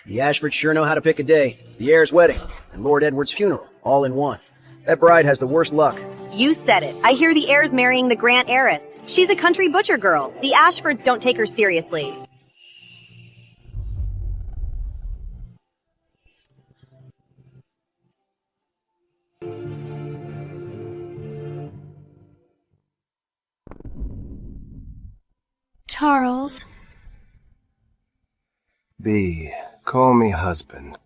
The Ashfords sure know how to pick a day. The heir's wedding and Lord Edward's funeral, all in one. That bride has the worst luck. You said it. I hear the heir's marrying the Grant heiress. She's a country butcher girl. The Ashfords don't take her seriously. Charles. B, call me husband.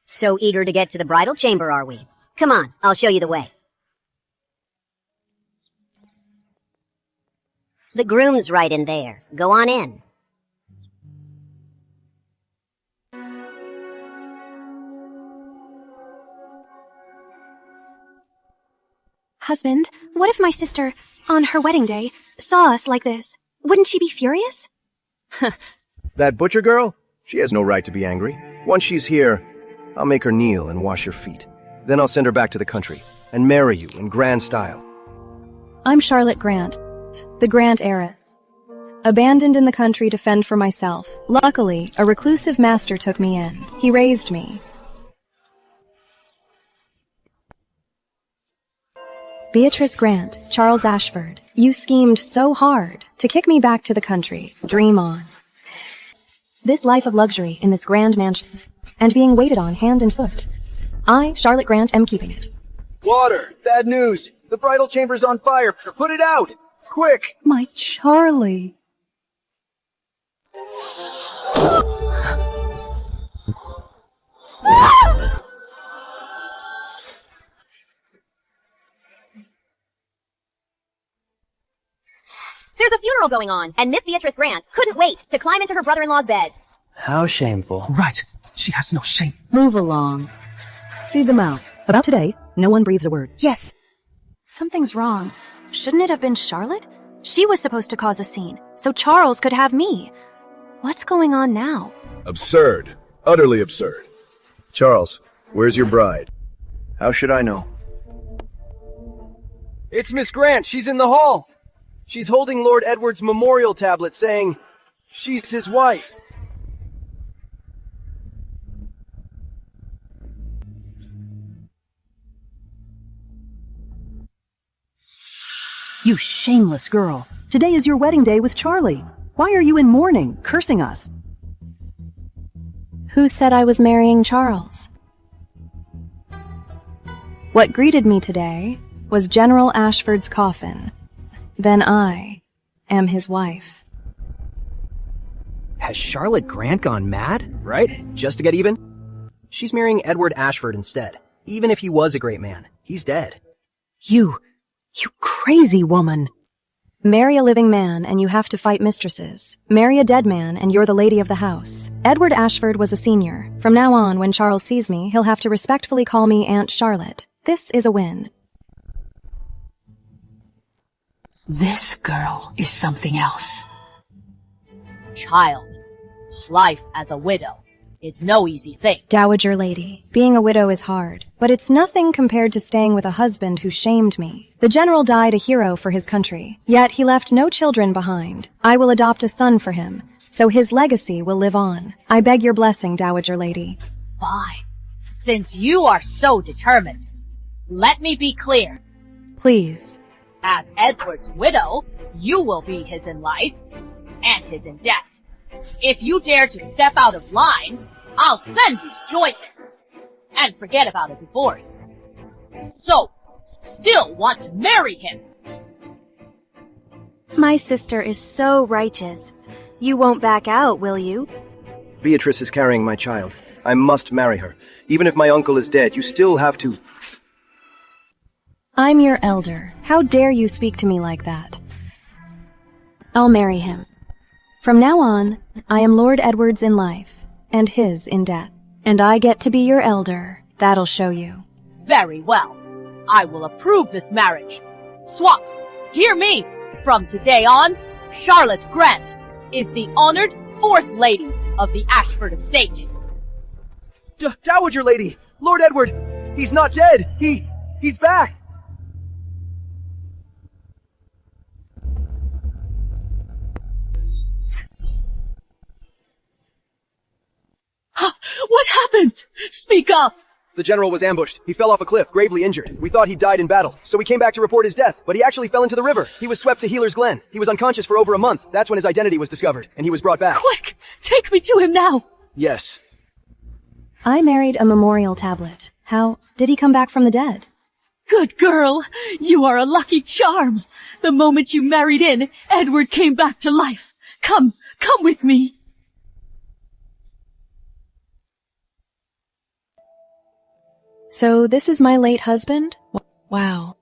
So eager to get to the bridal chamber, are we? Come on, I'll show you the way. The groom's right in there. Go on in. Husband, what if my sister, on her wedding day, saw us like this? Wouldn't she be furious? That butcher girl? She has no right to be angry. Once she's here, I'll make her kneel and wash your feet. Then I'll send her back to the country and marry you in grand style. I'm Charlotte Grant, the Grant heiress. Abandoned in the country to fend for myself. Luckily, a reclusive master took me in. He raised me. Beatrice Grant, Charles Ashford, you schemed so hard to kick me back to the country. Dream on. This life of luxury in this grand mansion, and being waited on hand and foot. I, Charlotte Grant, am keeping it. Water! Bad news! The bridal chamber's on fire! Put it out! Quick! My Charlie. There's a funeral going on, and Miss Beatrice Grant couldn't wait to climb into her brother-in-law's bed. How shameful. Right. She has no shame. Move along. See them out. About today, no one breathes a word. Yes. Something's wrong. Shouldn't it have been Charlotte? She was supposed to cause a scene, so Charles could have me. What's going on now? Absurd. Utterly absurd. Charles, where's your bride? How should I know? It's Miss Grant! She's in the hall! She's holding Lord Edward's memorial tablet saying she's his wife. You shameless girl. Today is your wedding day with Charlie. Why are you in mourning, cursing us? Who said I was marrying Charles? What greeted me today was General Ashford's coffin. Then I am his wife. Has Charlotte Grant gone mad? Right? Just to get even? She's marrying Edward Ashford instead. Even if he was a great man, he's dead. You crazy woman. Marry a living man and you have to fight mistresses. Marry a dead man and you're the lady of the house. Edward Ashford was a senior. From now on, when Charles sees me, he'll have to respectfully call me Aunt Charlotte. This is a win. This girl is something else. Child, life as a widow is no easy thing. Dowager lady, being a widow is hard, but it's nothing compared to staying with a husband who shamed me. The general died a hero for his country, yet he left no children behind. I will adopt a son for him, so his legacy will live on. I beg your blessing, Dowager lady. Fine. Since you are so determined, let me be clear. Please. As Edward's widow, you will be his in life and his in death. If you dare to step out of line, I'll send you to join him. And forget about a divorce. So, still want to marry him? My sister is so righteous. You won't back out, will you? Beatrice is carrying my child. I must marry her. Even if my uncle is dead, you still have to... I'm your elder. How dare you speak to me like that? I'll marry him. From now on, I am Lord Edward's in life, and his in death. And I get to be your elder. That'll show you. Very well. I will approve this marriage. Swat, hear me! From today on, Charlotte Grant is the honored fourth lady of the Ashford estate. Dowager lady! Lord Edward! He's not dead! He's back! What happened? Speak up! The general was ambushed. He fell off a cliff, gravely injured. We thought he died in battle, so we came back to report his death, but he actually fell into the river. He was swept to Healer's Glen. He was unconscious for over a month. That's when his identity was discovered, and he was brought back. Quick! Take me to him now! Yes. I married a memorial tablet. How did he come back from the dead? Good girl! You are a lucky charm! The moment you married in, Edward came back to life. Come with me! So this is my late husband? Wow.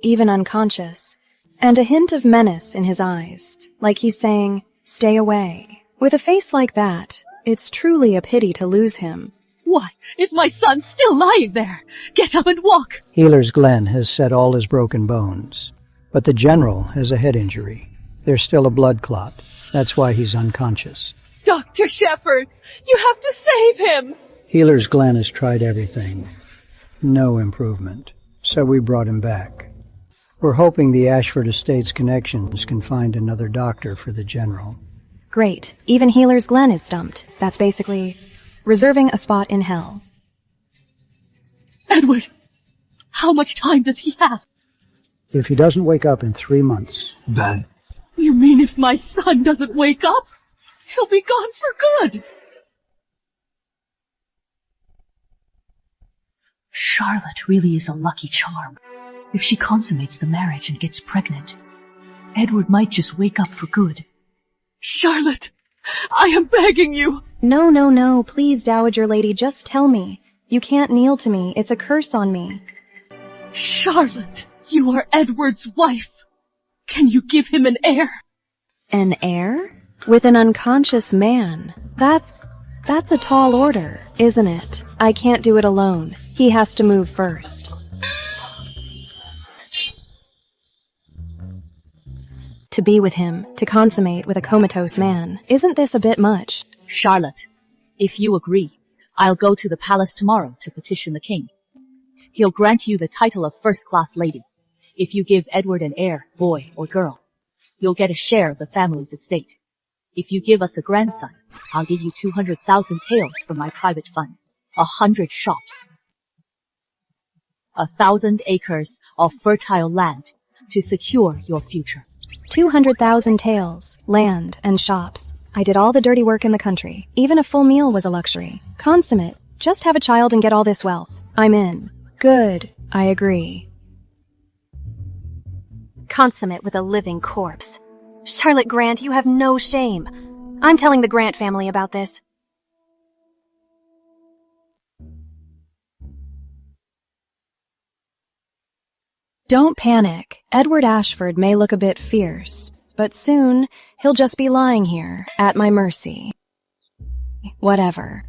Even unconscious. And a hint of menace in his eyes, like he's saying, stay away. With a face like that, it's truly a pity to lose him. Why is my son still lying there? Get up and walk! Healer's Glen has set all his broken bones, but the general has a head injury. There's still a blood clot. That's why he's unconscious. Dr. Shepherd, you have to save him! Healer's Glen has tried everything. No improvement. So we brought him back. We're hoping the Ashford Estates connections can find another doctor for the general. Great. Even Healer's Glen is stumped. That's basically reserving a spot in hell. Edward, how much time does he have? If he doesn't wake up in 3 months. Then? You mean if my son doesn't wake up, he'll be gone for good? Charlotte really is a lucky charm. If she consummates the marriage and gets pregnant, Edward might just wake up for good. Charlotte, I am begging you. No, please, Dowager Lady, just tell me. You can't kneel to me. It's a curse on me. Charlotte, you are Edward's wife. Can you give him an heir? An heir? With an unconscious man? That's a tall order, isn't it? I can't do it alone. He has to move first. To be with him, to consummate with a comatose man. Isn't this a bit much? Charlotte, if you agree, I'll go to the palace tomorrow to petition the king. He'll grant you the title of first-class lady. If you give Edward an heir, boy or girl, you'll get a share of the family's estate. If you give us a grandson, I'll give you 200,000 taels from my private fund, 100 shops, 1,000 acres of fertile land to secure your future. 200,000 taels, land, and shops. I did all the dirty work in the country. Even a full meal was a luxury. Consummate. Just have a child and get all this wealth. I'm in. Good. I agree. Consummate with a living corpse. Charlotte Grant, you have no shame. I'm telling the Grant family about this. Don't panic. Edward Ashford may look a bit fierce, but soon he'll just be lying here at my mercy. Whatever.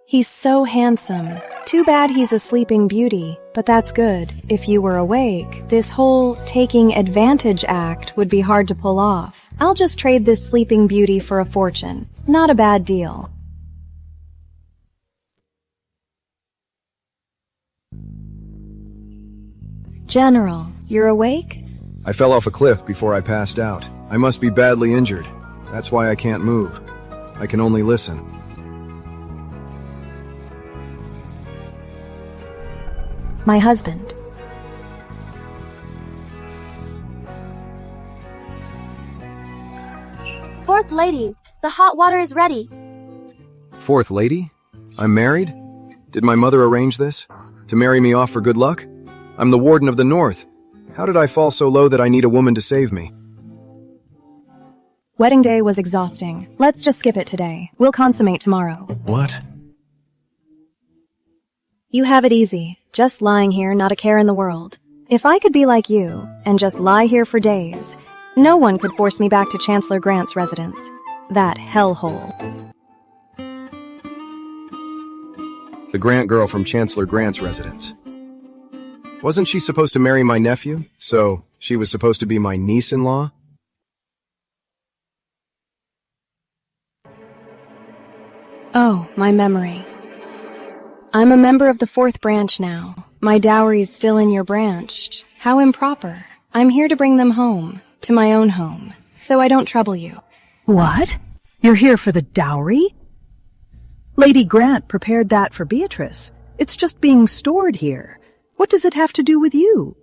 He's so handsome. Too bad he's a sleeping beauty, but that's good. If you were awake, this whole taking advantage act would be hard to pull off. I'll just trade this sleeping beauty for a fortune. Not a bad deal. General, you're awake? I fell off a cliff before I passed out. I must be badly injured. That's why I can't move. I can only listen. My husband. Fourth lady, the hot water is ready. Fourth lady? I'm married? Did my mother arrange this? To marry me off for good luck? I'm the warden of the North. How did I fall so low that I need a woman to save me? Wedding day was exhausting. Let's just skip it today. We'll consummate tomorrow. What? You have it easy. Just lying here, not a care in the world. If I could be like you, and just lie here for days, no one could force me back to Chancellor Grant's residence. That hellhole. The Grant girl from Chancellor Grant's residence. Wasn't she supposed to marry my nephew? So, she was supposed to be my niece-in-law? Oh, my memory. I'm a member of the 4th branch now. My dowry's still in your branch. How improper. I'm here to bring them home, to my own home, so I don't trouble you. What? You're here for the dowry? Lady Grant prepared that for Beatrice. It's just being stored here. What does it have to do with you?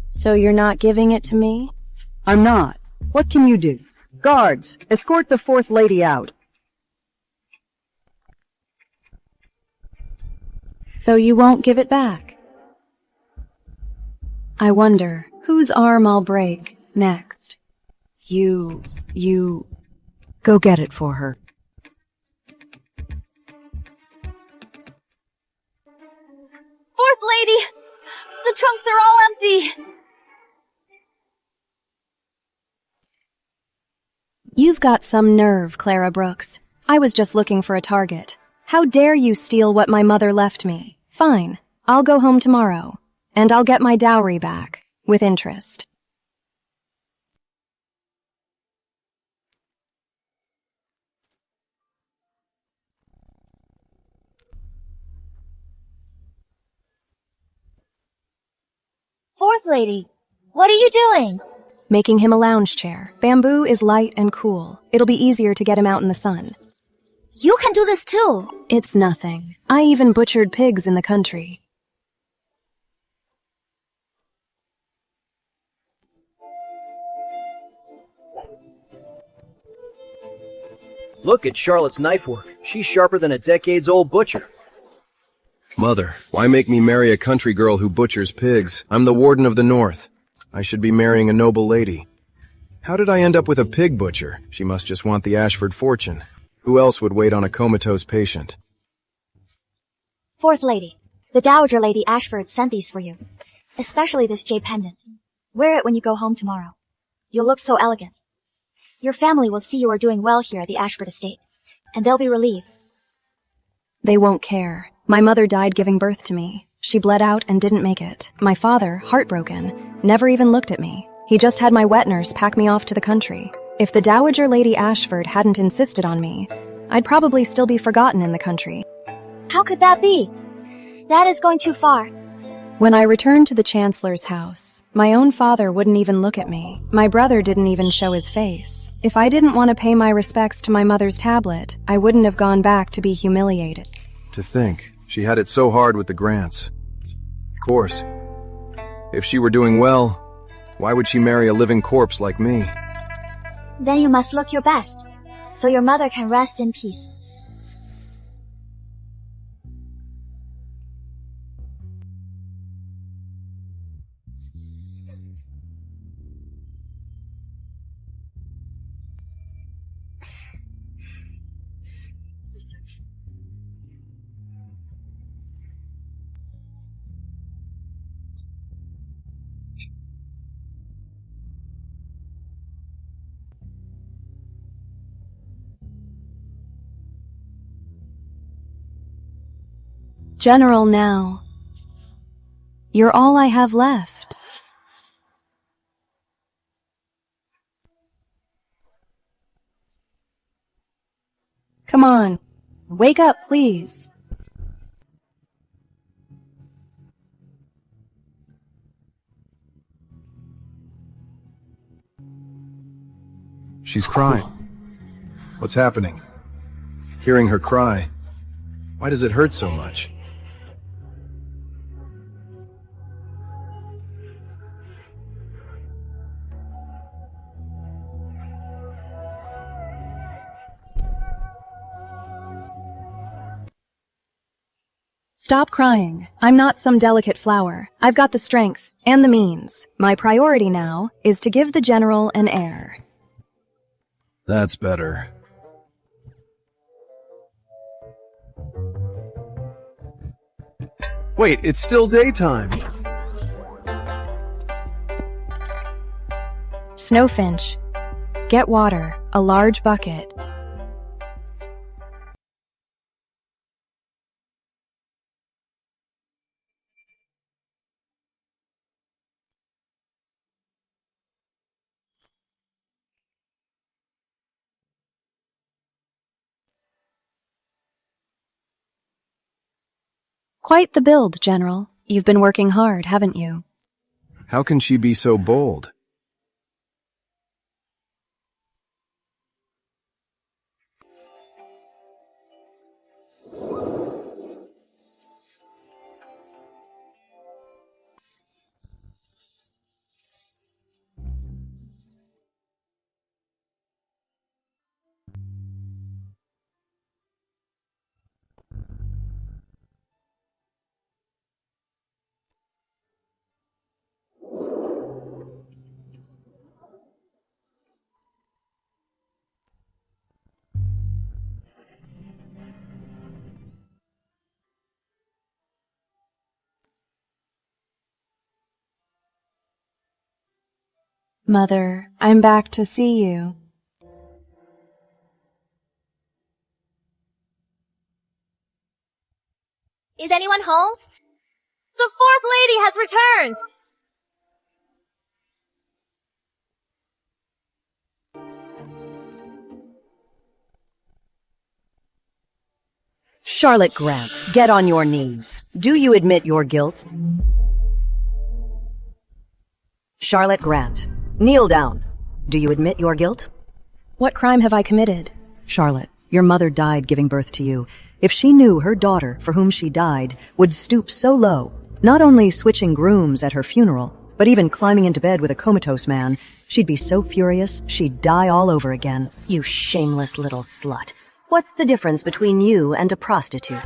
So you're not giving it to me? I'm not. What can you do? Guards, escort the 4th lady out. So you won't give it back? I wonder whose arm I'll break next. You... Go get it for her. Fourth lady! The trunks are all empty! You've got some nerve, Clara Brooks. I was just looking for a target. How dare you steal what my mother left me? Fine, I'll go home tomorrow, and I'll get my dowry back, with interest. Fourth lady, what are you doing? Making him a lounge chair. Bamboo is light and cool. It'll be easier to get him out in the sun. You can do this too. It's nothing. I even butchered pigs in the country. Look at Charlotte's knife work. She's sharper than a decades-old butcher. Mother, why make me marry a country girl who butchers pigs? I'm the warden of the North. I should be marrying a noble lady. How did I end up with a pig butcher? She must just want the Ashford fortune. Who else would wait on a comatose patient? Fourth lady, the Dowager Lady Ashford sent these for you. Especially this jade pendant. Wear it when you go home tomorrow. You'll look so elegant. Your family will see you are doing well here at the Ashford estate, and they'll be relieved. They won't care. My mother died giving birth to me. She bled out and didn't make it. My father, heartbroken, never even looked at me. He just had my wet nurse pack me off to the country. If the Dowager Lady Ashford hadn't insisted on me, I'd probably still be forgotten in the country. How could that be? That is going too far. When I returned to the Chancellor's house, my own father wouldn't even look at me. My brother didn't even show his face. If I didn't want to pay my respects to my mother's tablet, I wouldn't have gone back to be humiliated. To think, she had it so hard with the Grants. Of course. If she were doing well, why would she marry a living corpse like me? Then you must look your best, so your mother can rest in peace. General now. You're all I have left. Come on, wake up, please. She's crying. What's happening? Hearing her cry. Why does it hurt so much? Stop crying. I'm not some delicate flower. I've got the strength and the means. My priority now is to give the general an heir. That's better. Wait, it's still daytime. Snowfinch, get water, a large bucket. Quite the build, General. You've been working hard, haven't you? How can she be so bold? Mother, I'm back to see you. Is anyone home? The fourth lady has returned! Charlotte Grant, get on your knees. Do you admit your guilt? Charlotte Grant, kneel down. Do you admit your guilt? What crime have I committed? Charlotte, your mother died giving birth to you. If she knew her daughter, for whom she died, would stoop so low, not only switching grooms at her funeral, but even climbing into bed with a comatose man, she'd be so furious she'd die all over again. You shameless little slut. What's the difference between you and a prostitute?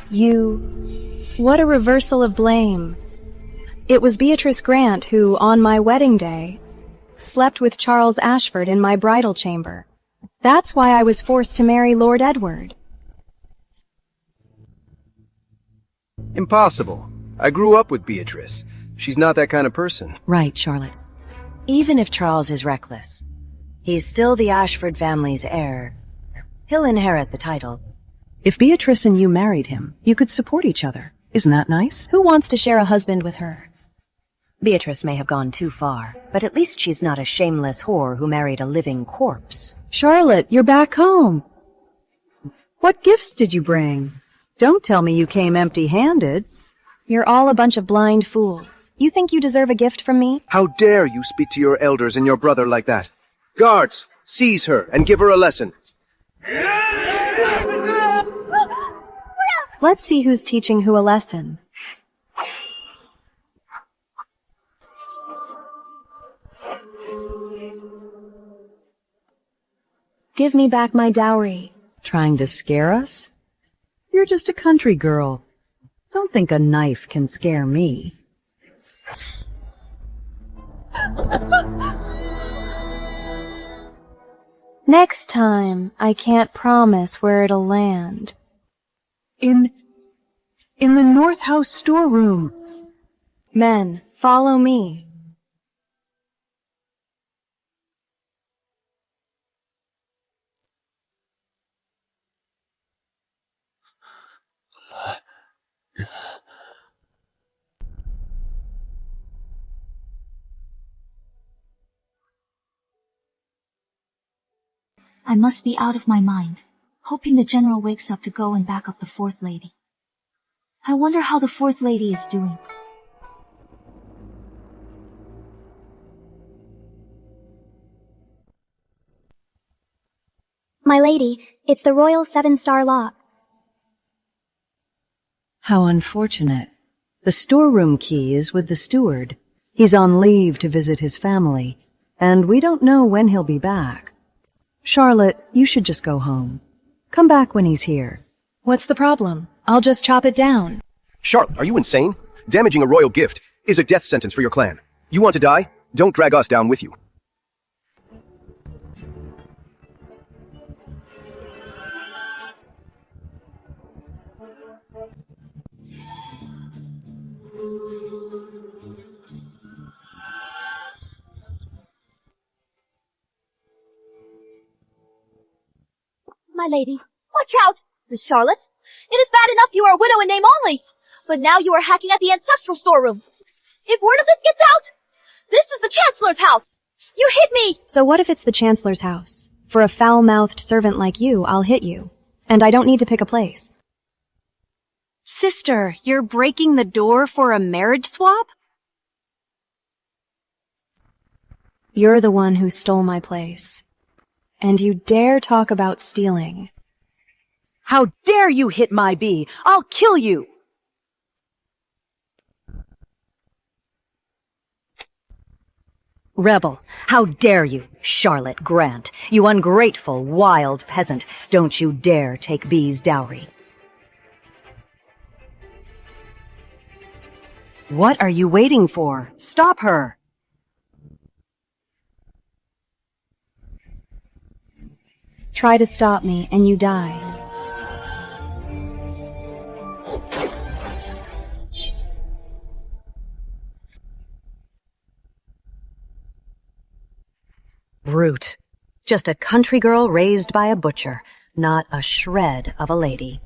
What a reversal of blame. It was Beatrice Grant who, on my wedding day, slept with Charles Ashford in my bridal chamber. That's why I was forced to marry Lord Edward. Impossible. I grew up with Beatrice. She's not that kind of person. Right, Charlotte. Even if Charles is reckless, he's still the Ashford family's heir. He'll inherit the title. If Beatrice and you married him, you could support each other. Isn't that nice? Who wants to share a husband with her? Beatrice may have gone too far, but at least she's not a shameless whore who married a living corpse. Charlotte, you're back home. What gifts did you bring? Don't tell me you came empty-handed. You're all a bunch of blind fools. You think you deserve a gift from me? How dare you speak to your elders and your brother like that? Guards, seize her and give her a lesson. Let's see who's teaching who a lesson. Give me back my dowry. Trying to scare us? You're just a country girl. Don't think a knife can scare me. Next time, I can't promise where it'll land. In the North House storeroom. Men, follow me. I must be out of my mind, hoping the general wakes up to go and back up the fourth lady. I wonder how the fourth lady is doing. My lady, it's the royal 7-star lock. How unfortunate. The storeroom key is with the steward. He's on leave to visit his family, and we don't know when he'll be back. Charlotte, you should just go home. Come back when he's here. What's the problem? I'll just chop it down. Charlotte, are you insane? Damaging a royal gift is a death sentence for your clan. You want to die? Don't drag us down with you. My lady, watch out! Miss Charlotte, it is bad enough you are a widow in name only, but now you are hacking at the ancestral storeroom. If word of this gets out, this is the Chancellor's house! You hit me! So what if it's the Chancellor's house? For a foul-mouthed servant like you, I'll hit you. And I don't need to pick a place. Sister, you're breaking the door for a marriage swap? You're the one who stole my place. And you dare talk about stealing. How dare you hit my bee! I'll kill you! Rebel, how dare you, Charlotte Grant, you ungrateful, wild peasant. Don't you dare take Bee's dowry. What are you waiting for? Stop her! Try to stop me and you die. Brute. Just a country girl raised by a butcher, not a shred of a lady.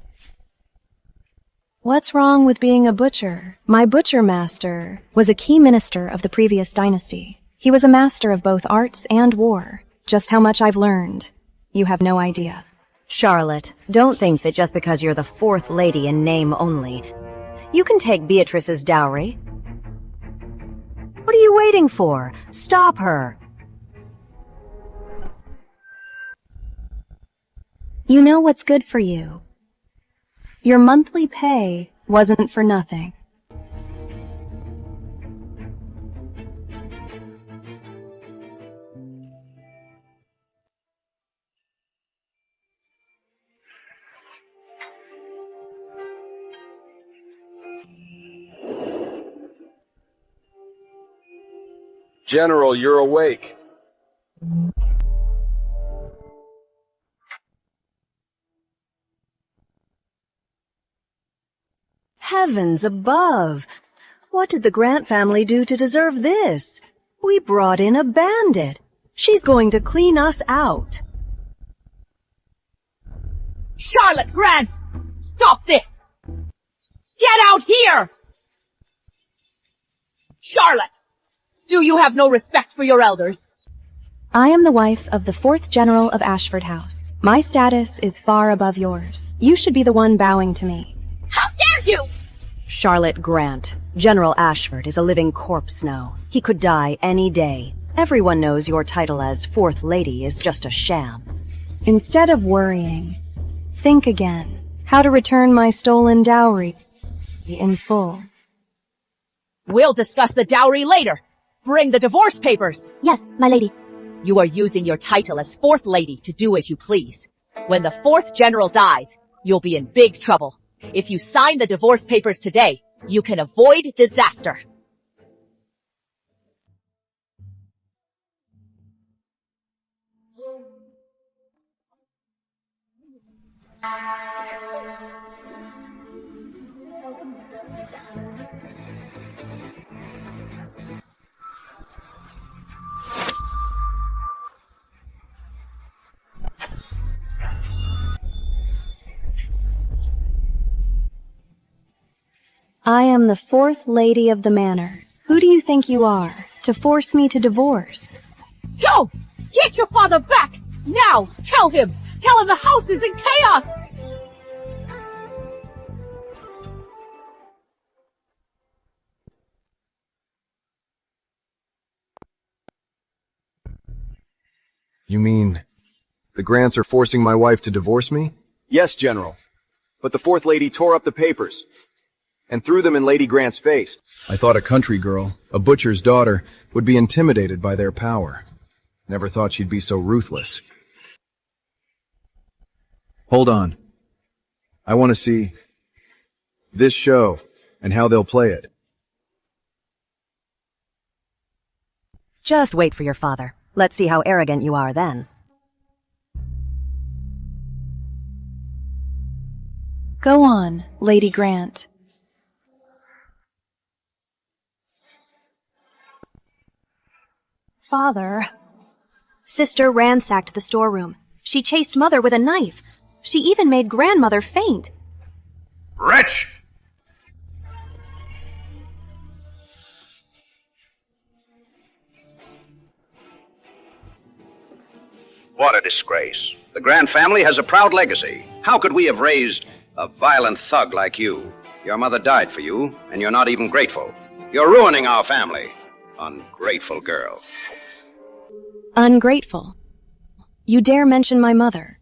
What's wrong with being a butcher? My butcher master was a key minister of the previous dynasty. He was a master of both arts and war. Just how much I've learned, you have no idea. Charlotte, don't think that just because you're the fourth lady in name only, you can take Beatrice's dowry. What are you waiting for? Stop her! You know what's good for you. Your monthly pay wasn't for nothing. General, you're awake. Heavens above! What did the Grant family do to deserve this? We brought in a bandit. She's going to clean us out. Charlotte Grant! Stop this! Get out here! Charlotte! Do you have no respect for your elders? I am the wife of the 4th General of Ashford House. My status is far above yours. You should be the one bowing to me. How dare you! Charlotte Grant. General Ashford is a living corpse now. He could die any day. Everyone knows your title as Fourth Lady is just a sham. Instead of worrying, think again. How to return my stolen dowry in full. We'll discuss the dowry later. Bring the divorce papers. Yes, my lady. You are using your title as Fourth Lady to do as you please. When the 4th General dies, you'll be in big trouble. If you sign the divorce papers today, you can avoid disaster. I am the 4th Lady of the Manor. Who do you think you are, to force me to divorce? Go! Get your father back! Now! Tell him! Tell him the house is in chaos! You mean, the Grants are forcing my wife to divorce me? Yes, General. But the 4th Lady tore up the papers and threw them in Lady Grant's face. I thought a country girl, a butcher's daughter, would be intimidated by their power. Never thought she'd be so ruthless. Hold on. I want to see this show and how they'll play it. Just wait for your father. Let's see how arrogant you are then. Go on, Lady Grant. Father. Sister ransacked the storeroom. She chased Mother with a knife. She even made Grandmother faint. Wretch! What a disgrace. The Grant family has a proud legacy. How could we have raised a violent thug like you? Your mother died for you, and you're not even grateful. You're ruining our family. Ungrateful girl. Ungrateful. You dare mention my mother.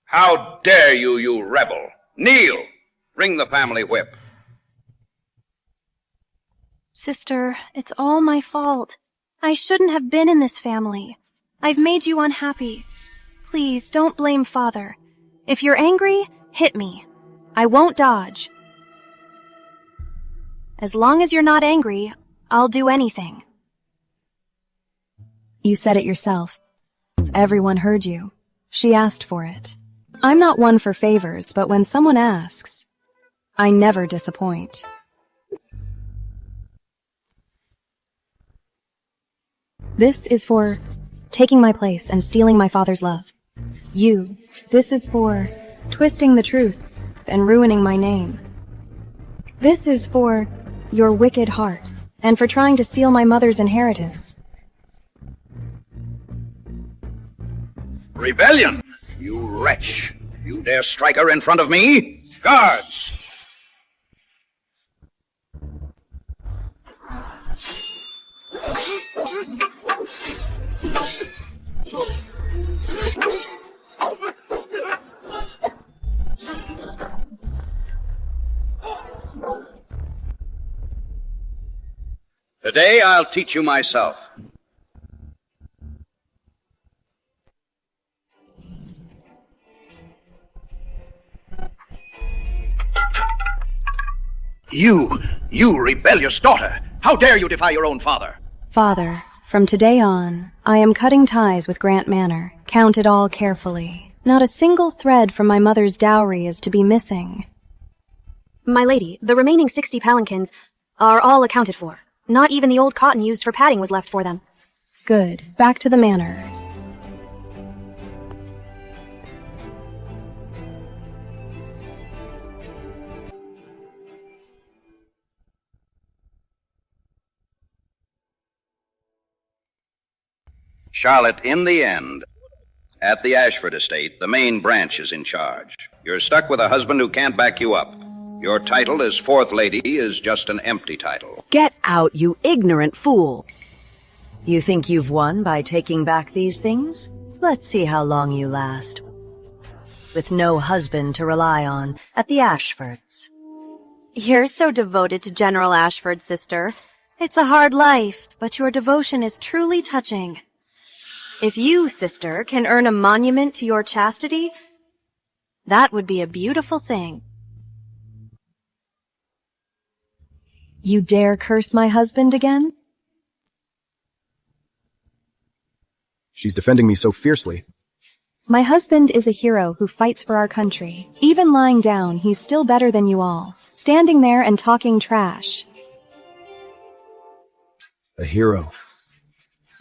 How dare you, you rebel! Kneel! Ring the family whip. Sister, it's all my fault. I shouldn't have been in this family. I've made you unhappy. Please, don't blame Father. If you're angry, hit me. I won't dodge. As long as you're not angry, I'll do anything. You said it yourself. Everyone heard you. She asked for it. I'm not one for favors, but when someone asks, I never disappoint. This is for taking my place and stealing my father's love. This is for twisting the truth and ruining my name. This is for your wicked heart and for trying to steal my mother's inheritance. Rebellion! You wretch! You dare strike her in front of me? Guards! Today I'll teach you myself. You rebellious daughter! How dare you defy your own father? Father, from today on, I am cutting ties with Grant Manor. Count it all carefully. Not a single thread from my mother's dowry is to be missing. My lady, the remaining 60 palanquins are all accounted for. Not even the old cotton used for padding was left for them. Good. Back to the manor. Charlotte, in the end, at the Ashford estate, the main branch is in charge. You're stuck with a husband who can't back you up. Your title as fourth lady is just an empty title. Get out, you ignorant fool! You think you've won by taking back these things? Let's see how long you last. With no husband to rely on at the Ashfords. You're so devoted to General Ashford, sister. It's a hard life, but your devotion is truly touching. If you, sister, can earn a monument to your chastity, that would be a beautiful thing. You dare curse my husband again? She's defending me so fiercely. My husband is a hero who fights for our country. Even lying down, he's still better than you all. Standing there and talking trash. A hero.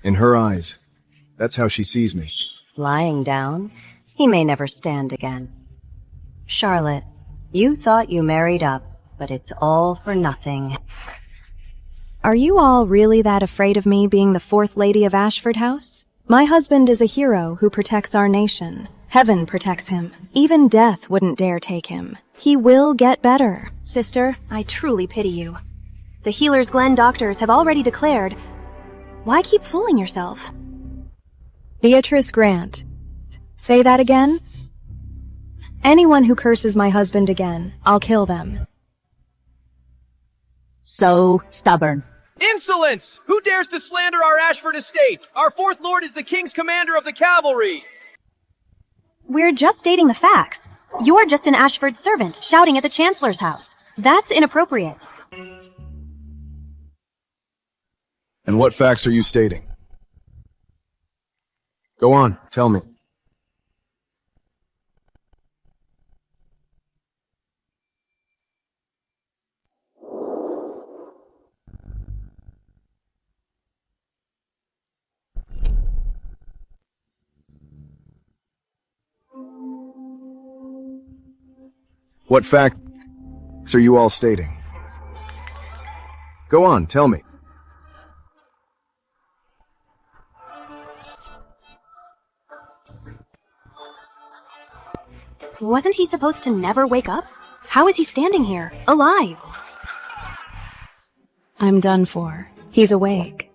In her eyes, that's how she sees me. Lying down, he may never stand again. Charlotte, you thought you married up, but it's all for nothing. Are you all really that afraid of me being the fourth lady of Ashford House? My husband is a hero who protects our nation. Heaven protects him. Even death wouldn't dare take him. He will get better. Sister, I truly pity you. The Healer's Glen doctors have already declared. Why keep fooling yourself? Beatrice Grant. Say that again? Anyone who curses my husband again, I'll kill them. So stubborn. Insolence! Who dares to slander our Ashford estate? Our fourth lord is the king's commander of the cavalry! We're just stating the facts. You're just an Ashford servant shouting at the Chancellor's house. That's inappropriate. And what facts are you stating? Go on, tell me. What facts are you all stating? Go on, tell me. Wasn't he supposed to never wake up? How is he standing here, alive? I'm done for. He's awake.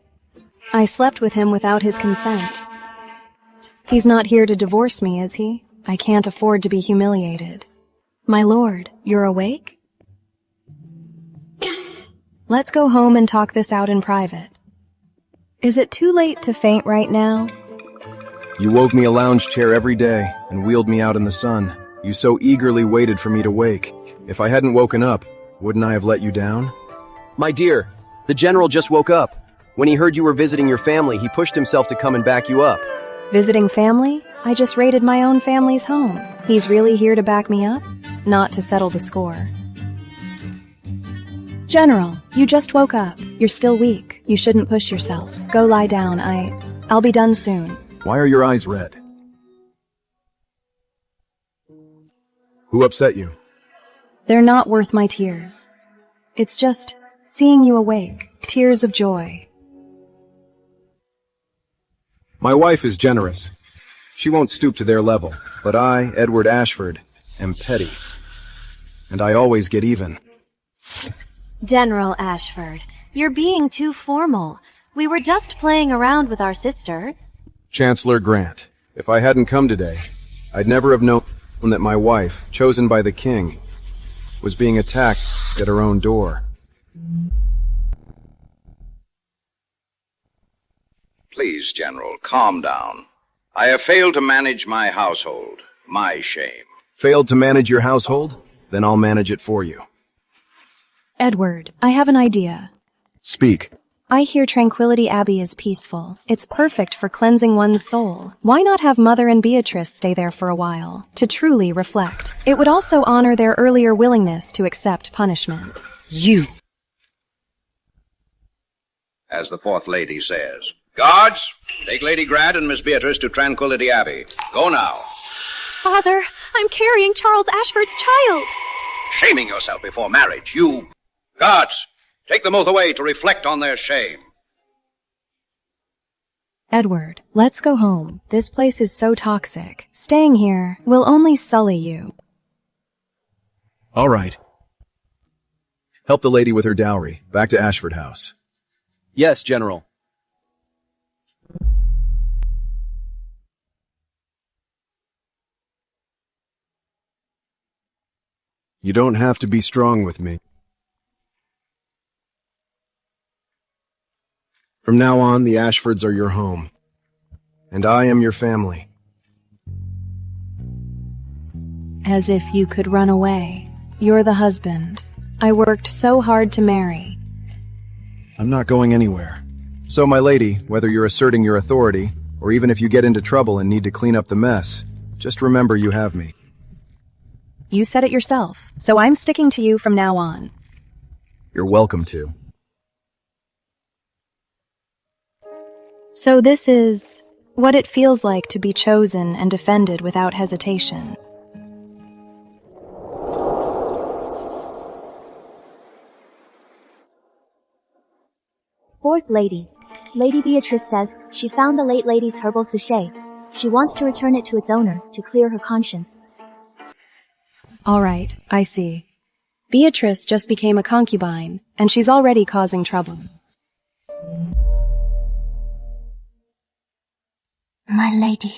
I slept with him without his consent. He's not here to divorce me, is he? I can't afford to be humiliated. My lord, you're awake? Let's go home and talk this out in private. Is it too late to faint right now? You wove me a lounge chair every day and wheeled me out in the sun. You so eagerly waited for me to wake. If I hadn't woken up, wouldn't I have let you down? My dear, the general just woke up. When he heard you were visiting your family, he pushed himself to come and back you up. Visiting family? I just raided my own family's home. He's really here to back me up? Not to settle the score. General, you just woke up. You're still weak. You shouldn't push yourself. Go lie down. I'll be done soon. Why are your eyes red? Who upset you? They're not worth my tears. It's just seeing you awake. Tears of joy. My wife is generous. She won't stoop to their level. But I, Edward Ashford, am petty. And I always get even. General Ashford, you're being too formal. We were just playing around with our sister. Chancellor Grant, if I hadn't come today, I'd never have known that my wife, chosen by the king, was being attacked at her own door. Please, General, calm down. I have failed to manage my household. My shame. Failed to manage your household? Then I'll manage it for you. Edward, I have an idea. Speak. I hear Tranquility Abbey is peaceful. It's perfect for cleansing one's soul. Why not have Mother and Beatrice stay there for a while, to truly reflect? It would also honor their earlier willingness to accept punishment. You! As the fourth lady says. Guards, take Lady Grant and Miss Beatrice to Tranquility Abbey. Go now. Father, I'm carrying Charles Ashford's child. Shaming yourself before marriage, you... Guards, take them both away to reflect on their shame. Edward, let's go home. This place is so toxic. Staying here will only sully you. All right. Help the lady with her dowry. Back to Ashford House. Yes, General. You don't have to be strong with me. From now on, the Ashfords are your home. And I am your family. As if you could run away. You're the husband I worked so hard to marry. I'm not going anywhere. So, my lady, whether you're asserting your authority, or even if you get into trouble and need to clean up the mess, just remember you have me. You said it yourself, so I'm sticking to you from now on. You're welcome to. So this is what it feels like to be chosen and defended without hesitation. Fourth lady. Lady Beatrice says she found the late lady's herbal sachet. She wants to return it to its owner to clear her conscience. All right, I see. Beatrice just became a concubine, and she's already causing trouble. My lady,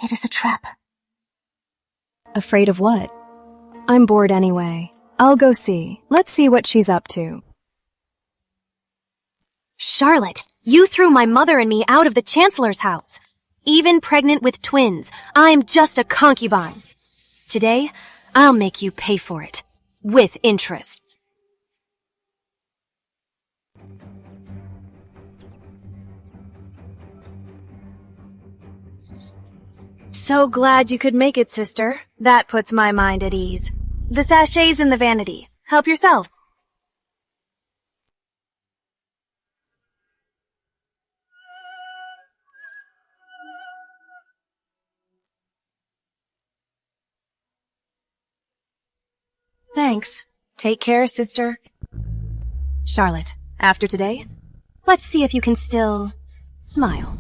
it is a trap. Afraid of what? I'm bored anyway. I'll go see. Let's see what she's up to. Charlotte, you threw my mother and me out of the Chancellor's house. Even pregnant with twins, I'm just a concubine. Today, I'll make you pay for it. With interest. So glad you could make it, sister. That puts my mind at ease. The sachet's in the vanity. Help yourself. Thanks. Take care, sister. Charlotte, after today, let's see if you can still smile.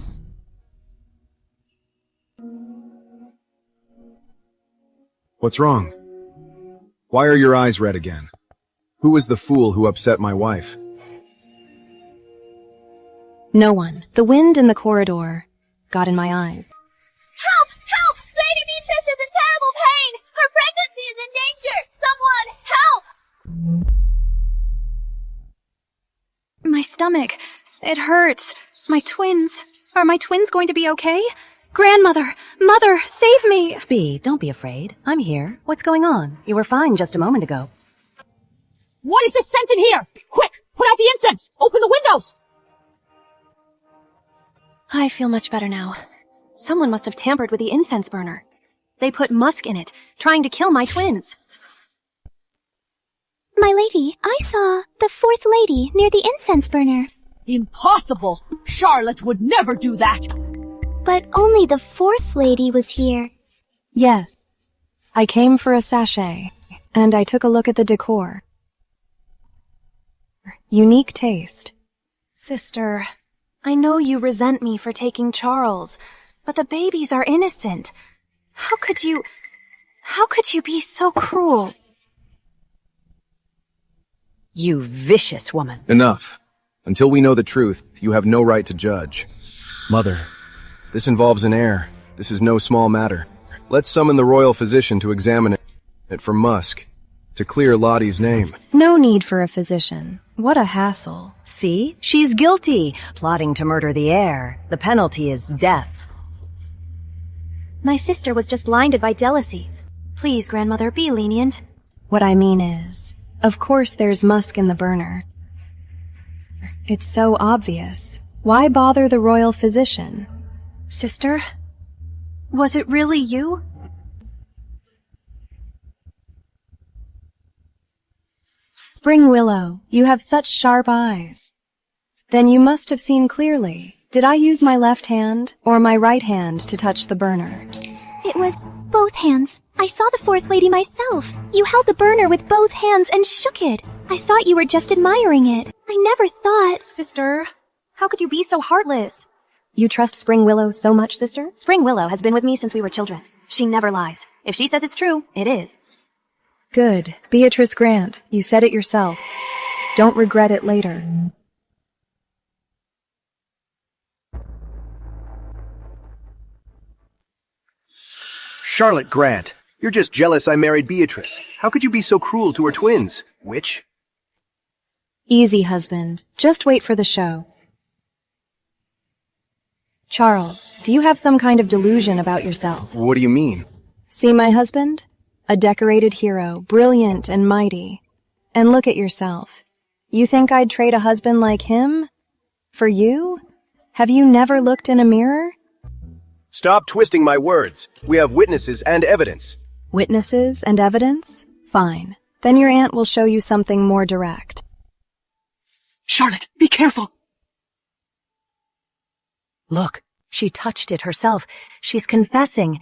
What's wrong? Why are your eyes red again? Who was the fool who upset my wife? No one. The wind in the corridor got in my eyes. Help! Help! Lady Beatrice is in terrible pain! Her pregnancy is in danger! Someone, help! My stomach. It hurts. My twins. Are my twins going to be okay? Grandmother! Mother! Save me! Bea, don't be afraid. I'm here. What's going on? You were fine just a moment ago. What is this scent in here? Quick! Put out the incense! Open the windows! I feel much better now. Someone must have tampered with the incense burner. They put musk in it, trying to kill my twins. My lady, I saw the fourth lady near the incense burner. Impossible! Charlotte would never do that! But only the fourth lady was here. Yes. I came for a sachet, and I took a look at the decor. Unique taste. Sister, I know you resent me for taking Charles, but the babies are innocent. How could you be so cruel? You vicious woman. Enough. Until we know the truth, you have no right to judge. Mother, this involves an heir. This is no small matter. Let's summon the royal physician to examine it for musk, to clear Lottie's name. No need for a physician. What a hassle. See? She's guilty, plotting to murder the heir. The penalty is death. My sister was just blinded by jealousy. Please, grandmother, be lenient. What I mean is, of course there's musk in the burner. It's so obvious. Why bother the royal physician? Sister? Was it really you? Spring Willow, you have such sharp eyes. Then you must have seen clearly. Did I use my left hand or my right hand to touch the burner? It was both hands. I saw the fourth lady myself. You held the burner with both hands and shook it. I thought you were just admiring it. I never thought— Sister, how could you be so heartless? You trust Spring Willow so much, sister? Spring Willow has been with me since we were children. She never lies. If she says it's true, it is. Good. Beatrice Grant, you said it yourself. Don't regret it later. Charlotte Grant, you're just jealous I married Beatrice. How could you be so cruel to her twins, witch? Easy, husband. Just wait for the show. Charles, do you have some kind of delusion about yourself? What do you mean? See my husband? A decorated hero, brilliant and mighty. And look at yourself. You think I'd trade a husband like him? For you? Have you never looked in a mirror? Stop twisting my words. We have witnesses and evidence. Witnesses and evidence? Fine. Then your aunt will show you something more direct. Charlotte, be careful. Look, she touched it herself. She's confessing.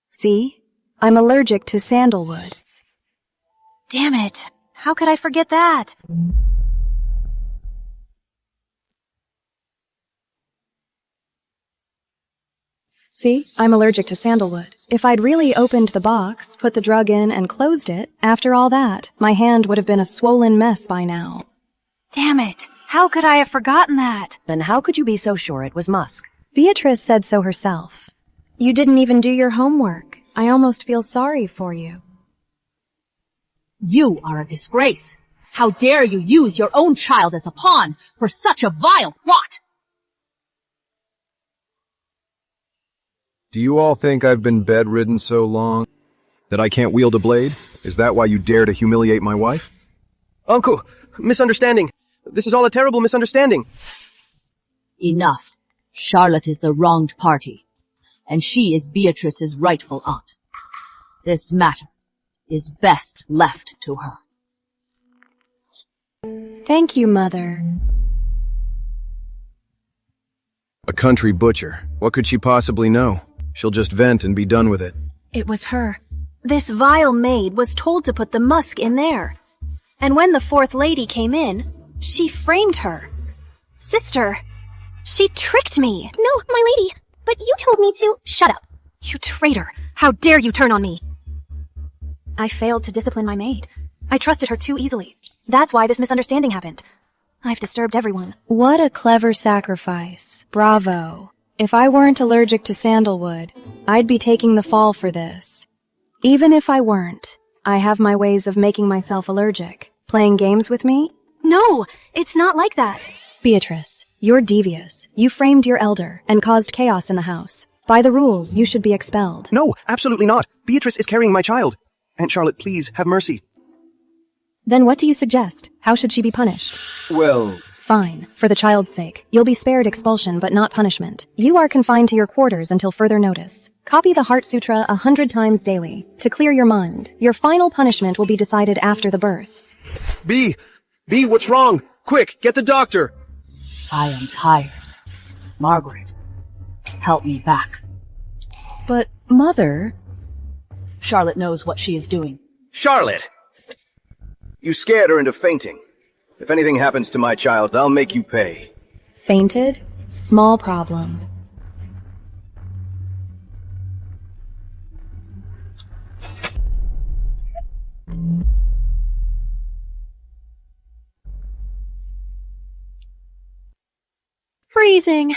See? I'm allergic to sandalwood. Damn it! How could I forget that? See? I'm allergic to sandalwood. If I'd really opened the box, put the drug in, and closed it, after all that, my hand would have been a swollen mess by now. Damn it! How could I have forgotten that? Then how could you be so sure it was musk? Beatrice said so herself. You didn't even do your homework. I almost feel sorry for you. You are a disgrace. How dare you use your own child as a pawn for such a vile plot? Do you all think I've been bedridden so long that I can't wield a blade? Is that why you dare to humiliate my wife? Uncle, misunderstanding. This is all a terrible misunderstanding. Enough. Charlotte is the wronged party, and she is Beatrice's rightful aunt. This matter is best left to her. Thank you, Mother. A country butcher. What could she possibly know? She'll just vent and be done with it. It was her. This vile maid was told to put the musk in there. And when the fourth lady came in, she framed her. Sister, she tricked me. No, my lady, but you told me to— Shut up. You traitor. How dare you turn on me? I failed to discipline my maid. I trusted her too easily. That's why this misunderstanding happened. I've disturbed everyone. What a clever sacrifice. Bravo. If I weren't allergic to sandalwood, I'd be taking the fall for this. Even if I weren't, I have my ways of making myself allergic. Playing games with me? No, it's not like that. Beatrice, you're devious. You framed your elder and caused chaos in the house. By the rules, you should be expelled. No, absolutely not. Beatrice is carrying my child. Aunt Charlotte, please, have mercy. Then what do you suggest? How should she be punished? Well... Fine. For the child's sake. You'll be spared expulsion, but not punishment. You are confined to your quarters until further notice. Copy the Heart Sutra 100 times daily. To clear your mind. Your final punishment will be decided after the birth. B, what's wrong? Quick, get the doctor. I am tired. Margaret, help me back. But, Mother... Charlotte knows what she is doing. Charlotte! You scared her into fainting. If anything happens to my child, I'll make you pay. Fainted? Small problem. Freezing.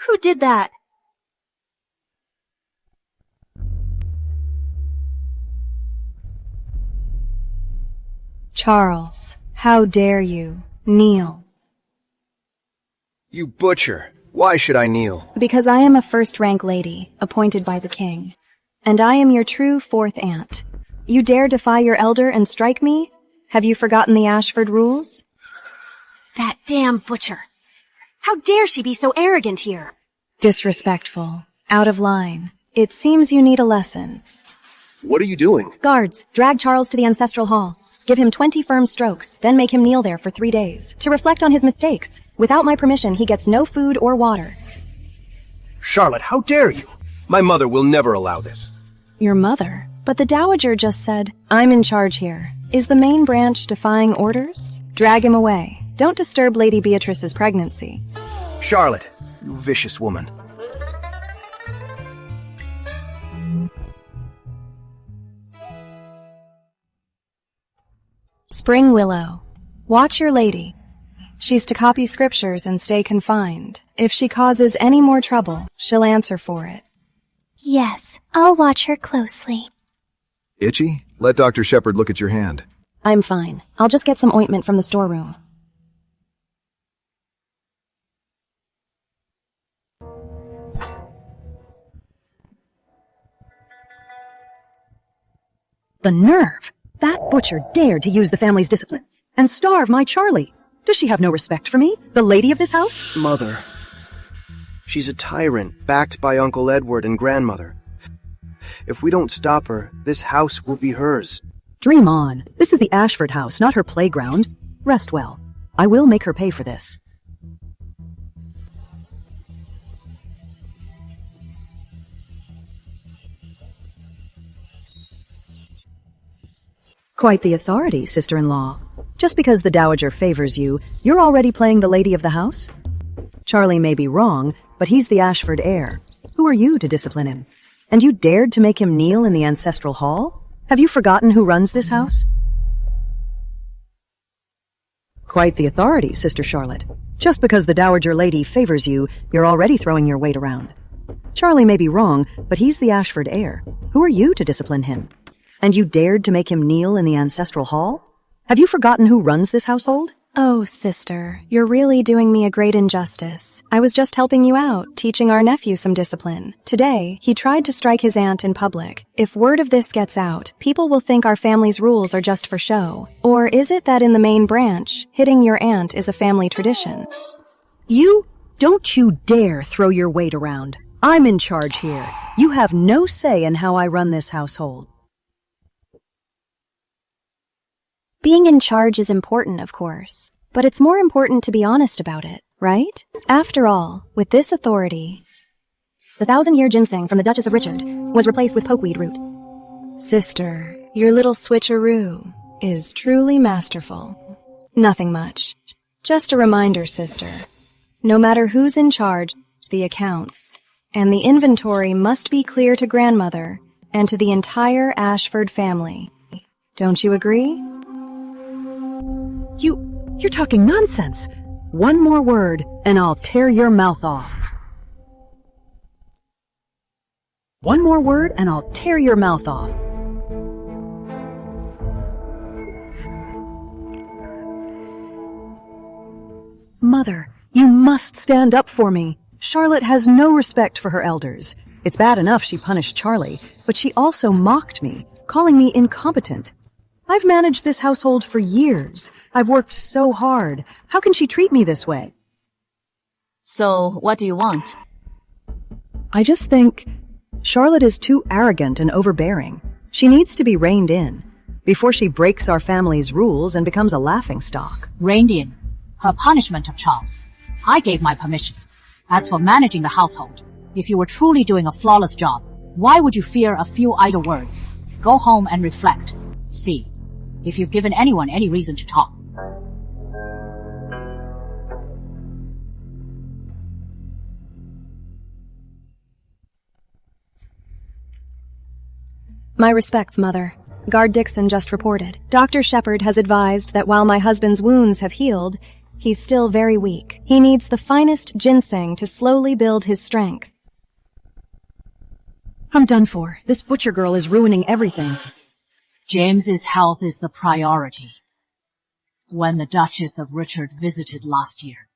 Who did that? Charles, how dare you? Kneel. You butcher. Why should I kneel? Because I am a first-rank lady, appointed by the king. And I am your true fourth aunt. You dare defy your elder and strike me? Have you forgotten the Ashford rules? That damn butcher. How dare she be so arrogant here? Disrespectful. Out of line. It seems you need a lesson. What are you doing? Guards, drag Charles to the ancestral hall. Give him 20 firm strokes, then make him kneel there for 3 days, to reflect on his mistakes. Without my permission, he gets no food or water. Charlotte, how dare you? My mother will never allow this. Your mother? But the Dowager just said, I'm in charge here. Is the main branch defying orders? Drag him away. Don't disturb Lady Beatrice's pregnancy. Charlotte, you vicious woman. Spring Willow. Watch your lady. She's to copy scriptures and stay confined. If she causes any more trouble, she'll answer for it. Yes, I'll watch her closely. Itchy? Let Dr. Shepard look at your hand. I'm fine. I'll just get some ointment from the storeroom. The nerve! That butcher dared to use the family's discipline and starve my Charlie. Does she have no respect for me, the lady of this house? Mother. She's a tyrant, backed by Uncle Edward and grandmother. If we don't stop her, this house will be hers. Dream on. This is the Ashford house, not her playground. Rest well. I will make her pay for this. Quite the authority, sister-in-law. Just because the Dowager favors you, you're already playing the lady of the house? Charlie may be wrong, but he's the Ashford heir. Who are you to discipline him? And you dared to make him kneel in the ancestral hall? Have you forgotten who runs this house? Quite the authority, Sister Charlotte. Just because the Dowager lady favors you, you're already throwing your weight around. Charlie may be wrong, but he's the Ashford heir. Who are you to discipline him? And you dared to make him kneel in the ancestral hall? Have you forgotten who runs this household? Oh, sister, you're really doing me a great injustice. I was just helping you out, teaching our nephew some discipline. Today, he tried to strike his aunt in public. If word of this gets out, people will think our family's rules are just for show. Or is it that in the main branch, hitting your aunt is a family tradition? Don't you dare throw your weight around. I'm in charge here. You have no say in how I run this household. Being in charge is important, of course, but it's more important to be honest about it, right? After all, with this authority, the 1,000-year ginseng from the Duchess of Richard was replaced with pokeweed root. Sister, your little switcheroo is truly masterful. Nothing much. Just a reminder, sister. No matter who's in charge, the accounts and the inventory must be clear to grandmother and to the entire Ashford family. Don't you agree? You're talking nonsense. One more word, and I'll tear your mouth off. One more word, and I'll tear your mouth off. Mother, you must stand up for me. Charlotte has no respect for her elders. It's bad enough she punished Charlie, but she also mocked me, calling me incompetent. I've managed this household for years. I've worked so hard. How can she treat me this way? So, what do you want? I just think Charlotte is too arrogant and overbearing. She needs to be reined in before she breaks our family's rules and becomes a laughingstock. Reined in. Her punishment of Charles. I gave my permission. As for managing the household, if you were truly doing a flawless job, why would you fear a few idle words? Go home and reflect. See if you've given anyone any reason to talk. My respects, Mother. Guard Dixon just reported. Dr. Shepard has advised that while my husband's wounds have healed, he's still very weak. He needs the finest ginseng to slowly build his strength. I'm done for. This butcher girl is ruining everything. James's health is the priority. When the Duchess of Richard visited last year,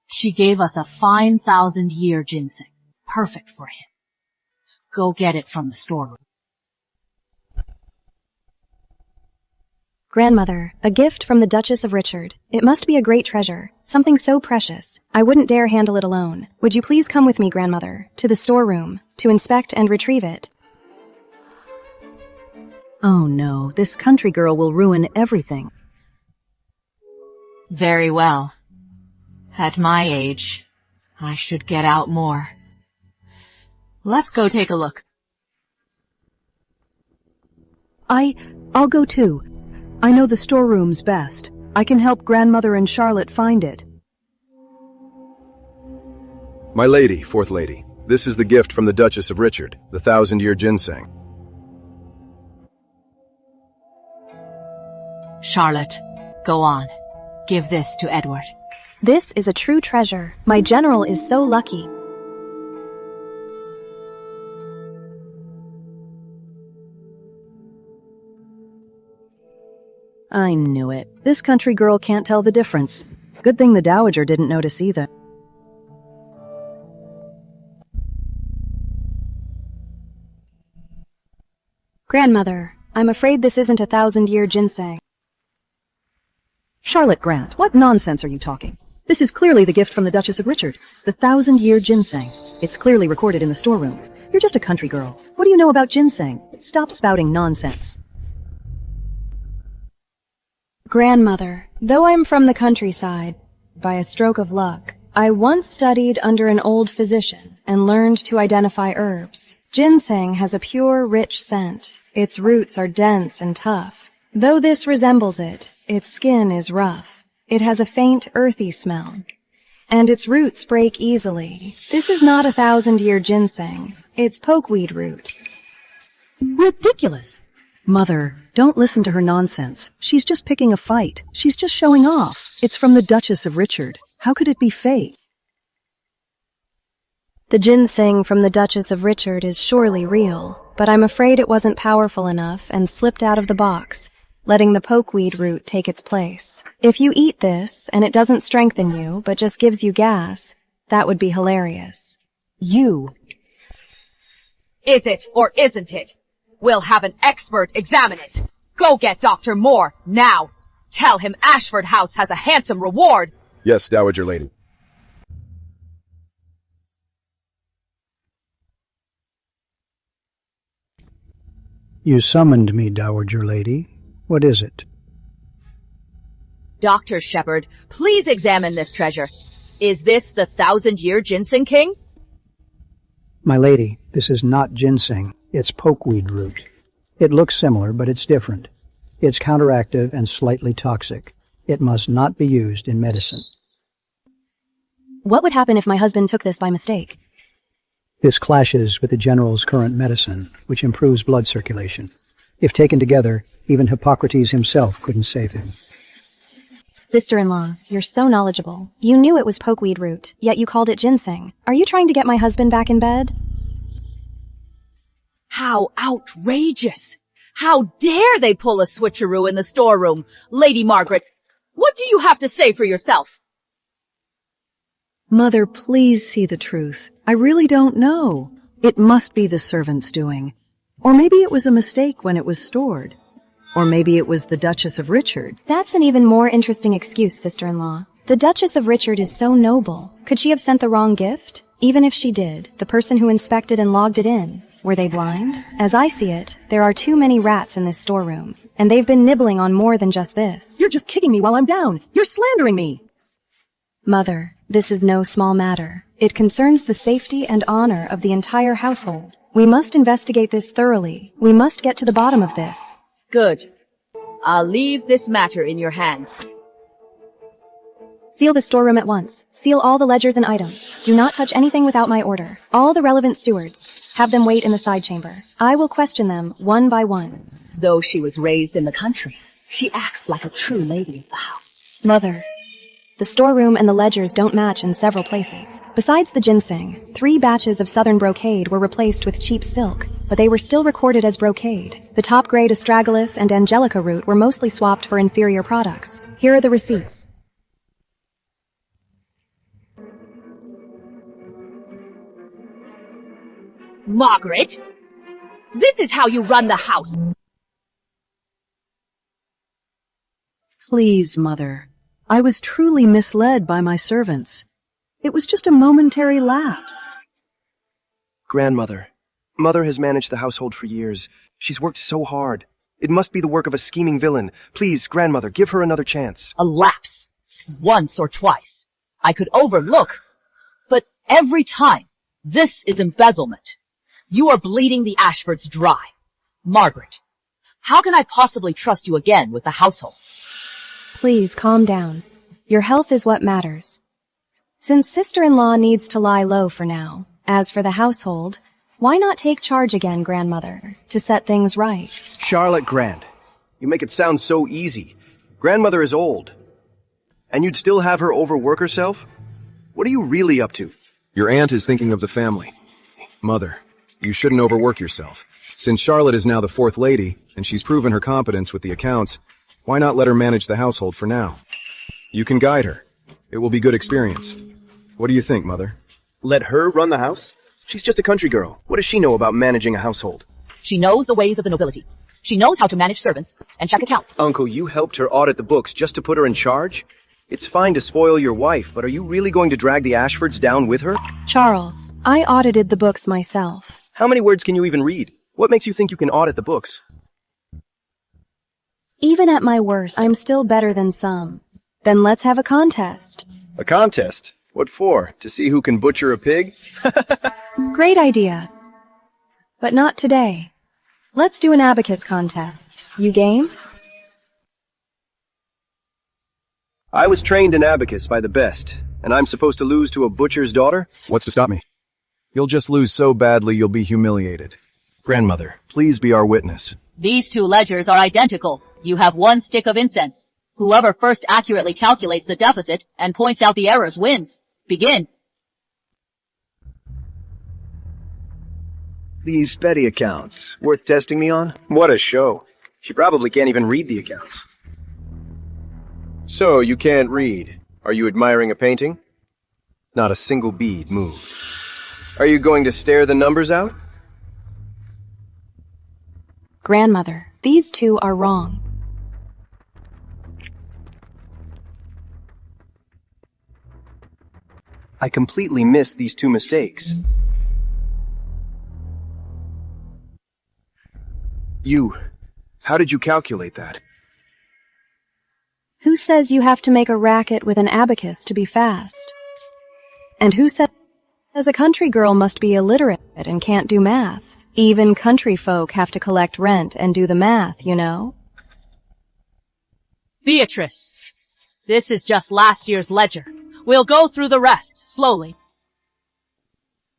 she gave us a fine 1,000-year ginseng, perfect for him. Go get it from the storeroom. Grandmother, a gift from the Duchess of Richard. It must be a great treasure, something so precious. I wouldn't dare handle it alone. Would you please come with me, Grandmother, to the storeroom, to inspect and retrieve it? Oh no, this country girl will ruin everything. Very well. At my age, I should get out more. Let's go take a look. I'll go too. I know the storeroom's best. I can help Grandmother and Charlotte find it. My lady, Fourth Lady, this is the gift from the Duchess of Richard, the 1,000-year ginseng. Charlotte, go on. Give this to Edward. This is a true treasure. My general is so lucky. I knew it. This country girl can't tell the difference. Good thing the Dowager didn't notice either. Grandmother, I'm afraid this isn't a 1,000-year ginseng. Charlotte Grant, what nonsense are you talking? This is clearly the gift from the Duchess of Richard, the 1,000-year ginseng. It's clearly recorded in the storeroom. You're just a country girl. What do you know about ginseng? Stop spouting nonsense. Grandmother, though I'm from the countryside, by a stroke of luck, I once studied under an old physician and learned to identify herbs. Ginseng has a pure, rich scent. Its roots are dense and tough. Though this resembles it, its skin is rough. It has a faint, earthy smell. And its roots break easily. This is not a 1,000-year ginseng. It's pokeweed root. Ridiculous! Mother, don't listen to her nonsense. She's just picking a fight. She's just showing off. It's from the Duchess of Richard. How could it be fake? The ginseng from the Duchess of Richard is surely real, but I'm afraid it wasn't powerful enough and slipped out of the box, letting the pokeweed root take its place. If you eat this and it doesn't strengthen you, but just gives you gas, that would be hilarious. You. Is it or isn't it? We'll have an expert examine it. Go get Dr. Moore, now. Tell him Ashford House has a handsome reward. Yes, Dowager Lady. You summoned me, Dowager Lady. What is it? Dr. Shepard, please examine this treasure. Is this the 1,000-year ginseng king? My lady, this is not ginseng. It's pokeweed root. It looks similar, but it's different. It's counteractive and slightly toxic. It must not be used in medicine. What would happen if my husband took this by mistake? This clashes with the general's current medicine, which improves blood circulation. If taken together, even Hippocrates himself couldn't save him. Sister-in-law, you're so knowledgeable. You knew it was pokeweed root, yet you called it ginseng. Are you trying to get my husband back in bed? How outrageous! How dare they pull a switcheroo in the storeroom? Lady Margaret, what do you have to say for yourself? Mother, please see the truth. I really don't know. It must be the servant's doing. Or maybe it was a mistake when it was stored. Or maybe it was the Duchess of Richard. That's an even more interesting excuse, sister-in-law. The Duchess of Richard is so noble. Could she have sent the wrong gift? Even if she did, the person who inspected and logged it in, were they blind? As I see it, there are too many rats in this storeroom, and they've been nibbling on more than just this. You're just kicking me while I'm down. You're slandering me. Mother, this is no small matter. It concerns the safety and honor of the entire household. We must investigate this thoroughly. We must get to the bottom of this. Good. I'll leave this matter in your hands. Seal the storeroom at once. Seal all the ledgers and items. Do not touch anything without my order. All the relevant stewards. Have them wait in the side chamber. I will question them one by one. Though she was raised in the country, she acts like a true lady of the house. Mother, the storeroom and the ledgers don't match in several places. Besides the ginseng, 3 batches of southern brocade were replaced with cheap silk, but they were still recorded as brocade. The top-grade astragalus and angelica root were mostly swapped for inferior products. Here are the receipts. Margaret! This is how you run the house! Please, Mother. I was truly misled by my servants. It was just a momentary lapse. Grandmother. Mother has managed the household for years. She's worked so hard. It must be the work of a scheming villain. Please, Grandmother, give her another chance. A lapse. Once or twice. I could overlook. But every time, this is embezzlement. You are bleeding the Ashfords dry. Margaret, how can I possibly trust you again with the household? Please calm down. Your health is what matters. Since sister-in-law needs to lie low for now, as for the household, why not take charge again, Grandmother, to set things right? Charlotte Grand, you make it sound so easy. Grandmother is old. And you'd still have her overwork herself? What are you really up to? Your aunt is thinking of the family. Mother, you shouldn't overwork yourself. Since Charlotte is now the 4th lady, and she's proven her competence with the accounts, why not let her manage the household for now? You can guide her. It will be good experience. What do you think, Mother? Let her run the house? She's just a country girl. What does she know about managing a household? She knows the ways of the nobility. She knows how to manage servants and check accounts. Uncle, you helped her audit the books just to put her in charge? It's fine to spoil your wife, but are you really going to drag the Ashfords down with her? Charles, I audited the books myself. How many words can you even read? What makes you think you can audit the books? Even at my worst, I'm still better than some. Then let's have a contest. A contest? What for? To see who can butcher a pig? Great idea. But not today. Let's do an abacus contest. You game? I was trained in abacus by the best, and I'm supposed to lose to a butcher's daughter? What's to stop me? You'll just lose so badly you'll be humiliated. Grandmother, please be our witness. These 2 ledgers are identical. You have 1 stick of incense. Whoever first accurately calculates the deficit and points out the errors wins. Begin. These petty accounts, worth testing me on? What a show. She probably can't even read the accounts. So, you can't read. Are you admiring a painting? Not a single bead moved. Are you going to stare the numbers out? Grandmother, these 2 are wrong. I completely missed these 2 mistakes. How did you calculate that? Who says you have to make a racket with an abacus to be fast? And who says a country girl must be illiterate and can't do math? Even country folk have to collect rent and do the math, you know? Beatrice, This is just last year's ledger. We'll go through the rest, slowly.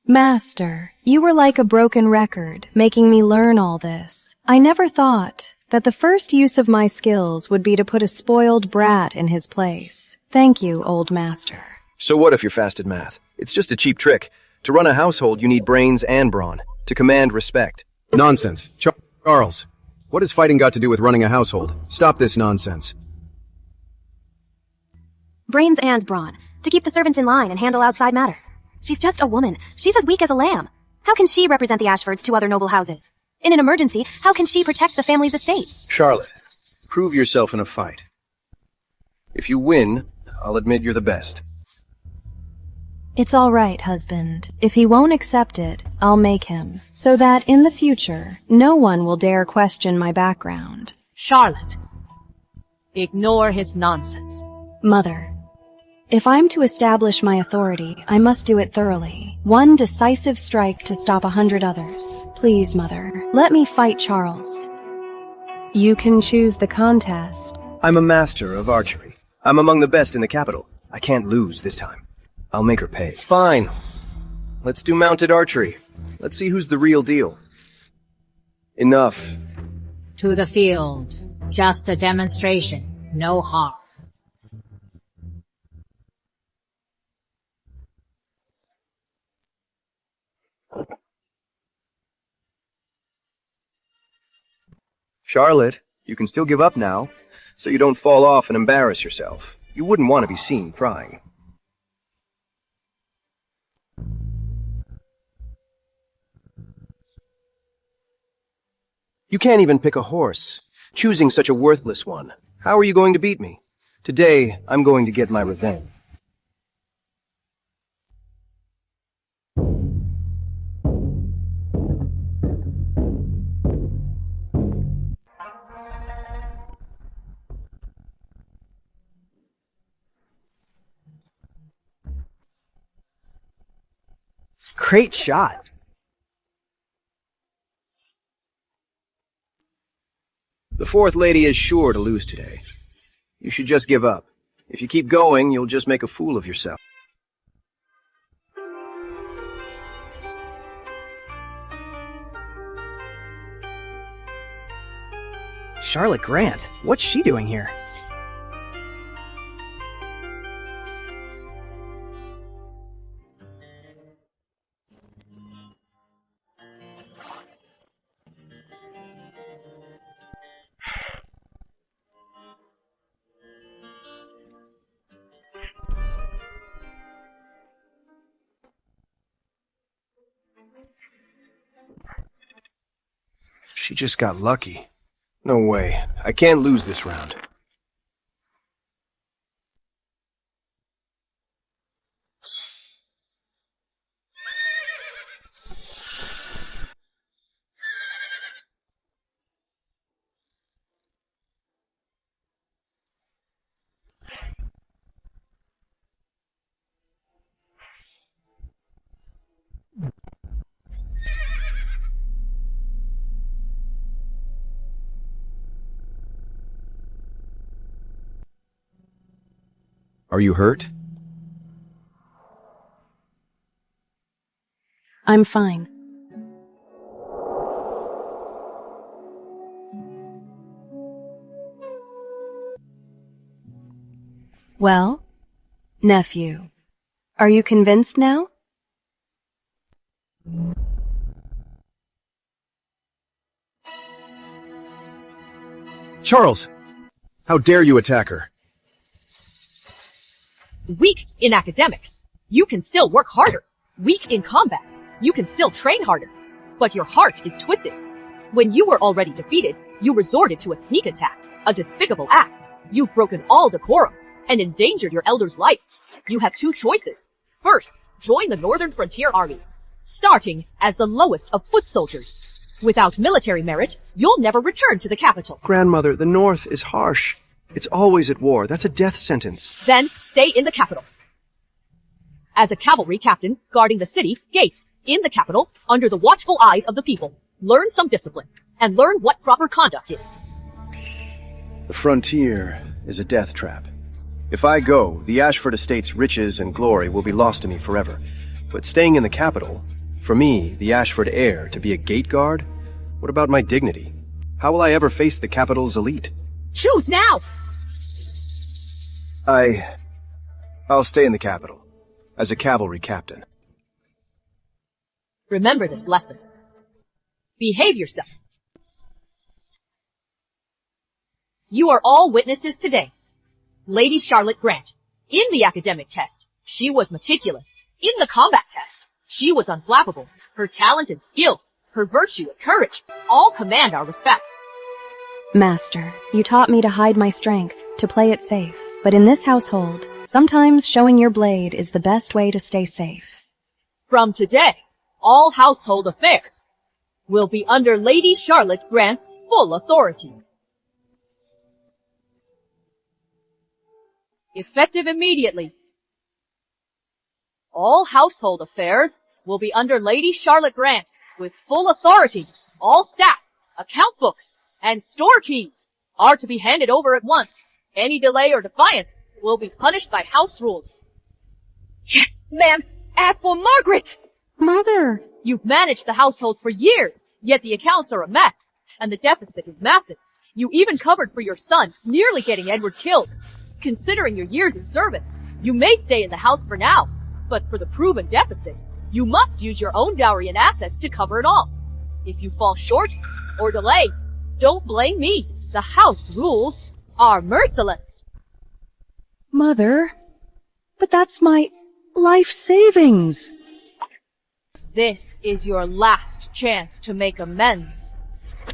Master, you were like a broken record, making me learn all this. I never thought that the first use of my skills would be to put a spoiled brat in his place. Thank you, old master. So what if you're fast at math? It's just a cheap trick. To run a household, you need brains and brawn. To command respect. Nonsense. Charles, what has fighting got to do with running a household? Stop this nonsense. Brains and brawn. To keep the servants in line and handle outside matters. She's just a woman. She's as weak as a lamb. How can she represent the Ashfords to other noble houses? In an emergency, how can she protect the family's estate? Charlotte, prove yourself in a fight. If you win, I'll admit you're the best. It's all right, husband. If he won't accept it, I'll make him, so that in the future, no one will dare question my background. Charlotte, ignore his nonsense. Mother, if I'm to establish my authority, I must do it thoroughly. One decisive strike to stop 100 others. Please, Mother, let me fight Charles. You can choose the contest. I'm a master of archery. I'm among the best in the capital. I can't lose this time. I'll make her pay. Fine. Let's do mounted archery. Let's see who's the real deal. Enough. To the field. Just a demonstration. No harm. Charlotte, you can still give up now, so you don't fall off and embarrass yourself. You wouldn't want to be seen crying. You can't even pick a horse, choosing such a worthless one. How are you going to beat me? Today, I'm going to get my revenge. Great shot. The fourth lady is sure to lose today. You should just give up. If you keep going, you'll just make a fool of yourself. Charlotte Grant, what's she doing here? She just got lucky. No way. I can't lose this round. Are you hurt? I'm fine. Well, nephew, are you convinced now? Charles! How dare you attack her? Weak in academics. You can still work harder. Weak in combat. You can still train harder. But your heart is twisted. When you were already defeated, you resorted to a sneak attack, a despicable act. You've broken all decorum and endangered your elder's life. You have two choices. First, join the Northern Frontier Army, starting as the lowest of foot soldiers. Without military merit, you'll never return to the capital. Grandmother, the North is harsh. It's always at war. That's a death sentence. Then stay in the capital. As a cavalry captain guarding the city gates in the capital under the watchful eyes of the people, learn some discipline and learn what proper conduct is. The frontier is a death trap. If I go, the Ashford estate's riches and glory will be lost to me forever. But staying in the capital, for me, the Ashford heir, to be a gate guard? What about my dignity? How will I ever face the capital's elite? Choose now! I'll stay in the capital, as a cavalry captain. Remember this lesson. Behave yourself. You are all witnesses today. Lady Charlotte Grant. In the academic test, she was meticulous. In the combat test, she was unflappable. Her talent and skill, her virtue and courage, all command our respect. Master, you taught me to hide my strength, to play it safe. But in this household, sometimes showing your blade is the best way to stay safe. From today, all household affairs will be under Lady Charlotte Grant's full authority. Effective immediately. All household affairs will be under Lady Charlotte Grant with full authority. All staff, account books, and store keys are to be handed over at once. Any delay or defiance will be punished by house rules. Yes, ma'am, act for Margaret! Mother! You've managed the household for years, yet the accounts are a mess, and the deficit is massive. You even covered for your son, nearly getting Edward killed. Considering your years of service, you may stay in the house for now, but for the proven deficit, you must use your own dowry and assets to cover it all. If you fall short or delay, don't blame me. The house rules are merciless. Mother, but that's my life savings. This is your last chance to make amends.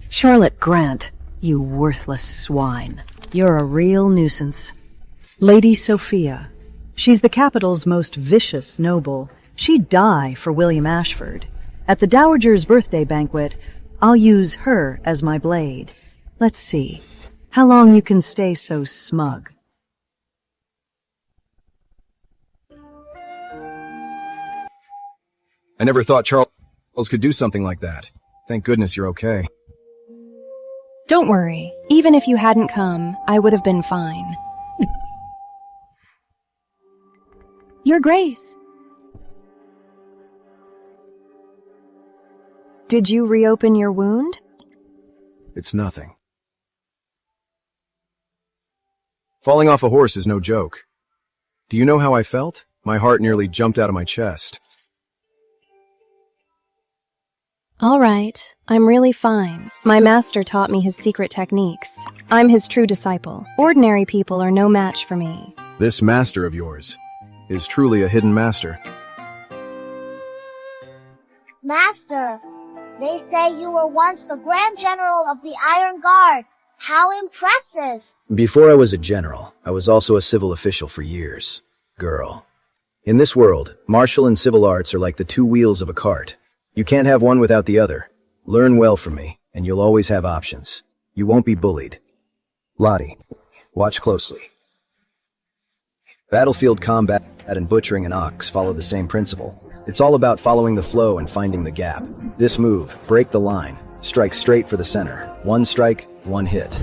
Charlotte Grant, you worthless swine. You're a real nuisance. Lady Sophia. She's the capital's most vicious noble. She'd die for William Ashford. At the Dowager's birthday banquet, I'll use her as my blade. Let's see how long you can stay so smug. I never thought Charles could do something like that. Thank goodness you're okay. Don't worry. Even if you hadn't come, I would have been fine. Your Grace. Did you reopen your wound? It's nothing. Falling off a horse is no joke. Do you know how I felt? My heart nearly jumped out of my chest. All right, I'm really fine. My master taught me his secret techniques. I'm his true disciple. Ordinary people are no match for me. This master of yours is truly a hidden master. Master, they say you were once the Grand General of the Iron Guard. How impressive! Before I was a general, I was also a civil official for years. Girl. In this world, martial and civil arts are like the two wheels of a cart. You can't have one without the other. Learn well from me, and you'll always have options. You won't be bullied. Lottie, watch closely. Battlefield combat and butchering an ox follow the same principle. It's all about following the flow and finding the gap. This move, break the line, strike straight for the center. One strike, one hit.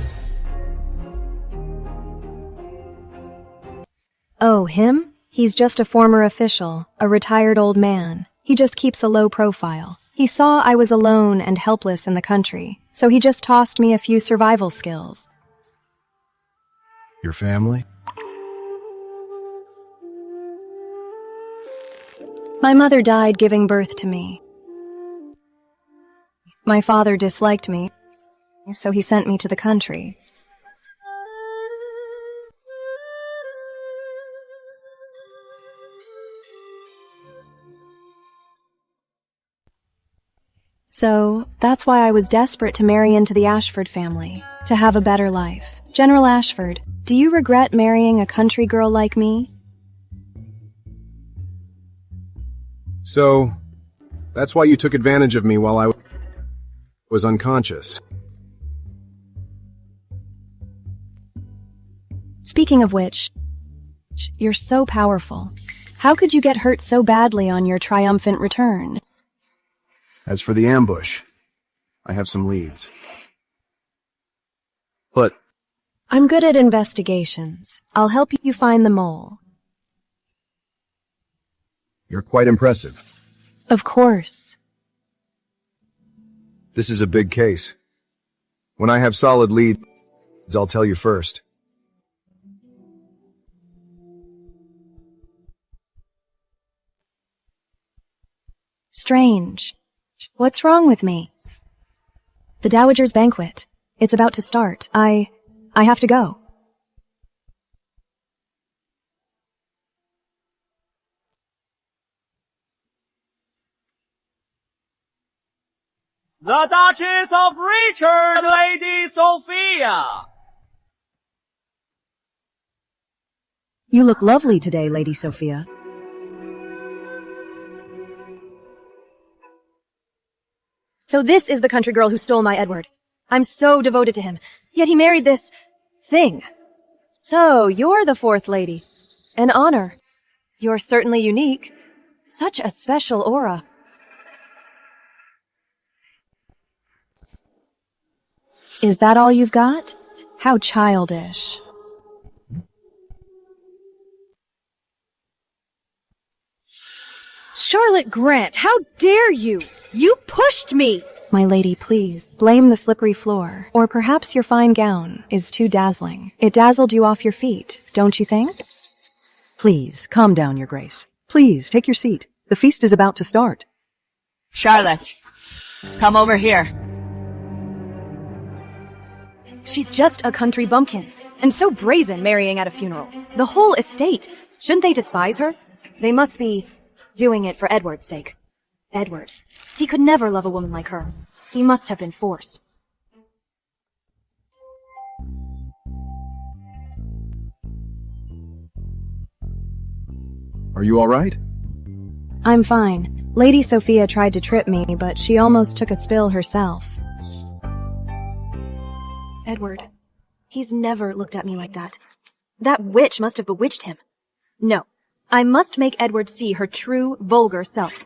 Oh, him? He's just a former official, a retired old man. He just keeps a low profile. He saw I was alone and helpless in the country, so he just tossed me a few survival skills. Your family? My mother died giving birth to me. My father disliked me, so he sent me to the country. So, that's why I was desperate to marry into the Ashford family, to have a better life. General Ashford, do you regret marrying a country girl like me? So, that's why you took advantage of me while I was unconscious. Speaking of which, you're so powerful. How could you get hurt so badly on your triumphant return? As for the ambush, I have some leads. But I'm good at investigations. I'll help you find the mole. You're quite impressive. Of course. This is a big case. When I have solid leads, I'll tell you first. Strange. What's wrong with me? The Dowager's banquet. It's about to start. I have to go. The Duchess of Richard, Lady Sophia! You look lovely today, Lady Sophia. So this is the country girl who stole my Edward. I'm so devoted to him. Yet he married this thing. So you're the fourth lady. An honor. You're certainly unique. Such a special aura. Is that all you've got? How childish. Charlotte Grant, how dare you? You pushed me! My lady, please, blame the slippery floor. Or perhaps your fine gown is too dazzling. It dazzled you off your feet, don't you think? Please, calm down, Your Grace. Please, take your seat. The feast is about to start. Charlotte, come over here. She's just a country bumpkin, and so brazen marrying at a funeral. The whole estate. Shouldn't they despise her? They must be doing it for Edward's sake. Edward. He could never love a woman like her. He must have been forced. Are you all right? I'm fine. Lady Sophia tried to trip me, but she almost took a spill herself. Edward. He's never looked at me like that. That witch must have bewitched him. No. I must make Edward see her true, vulgar self.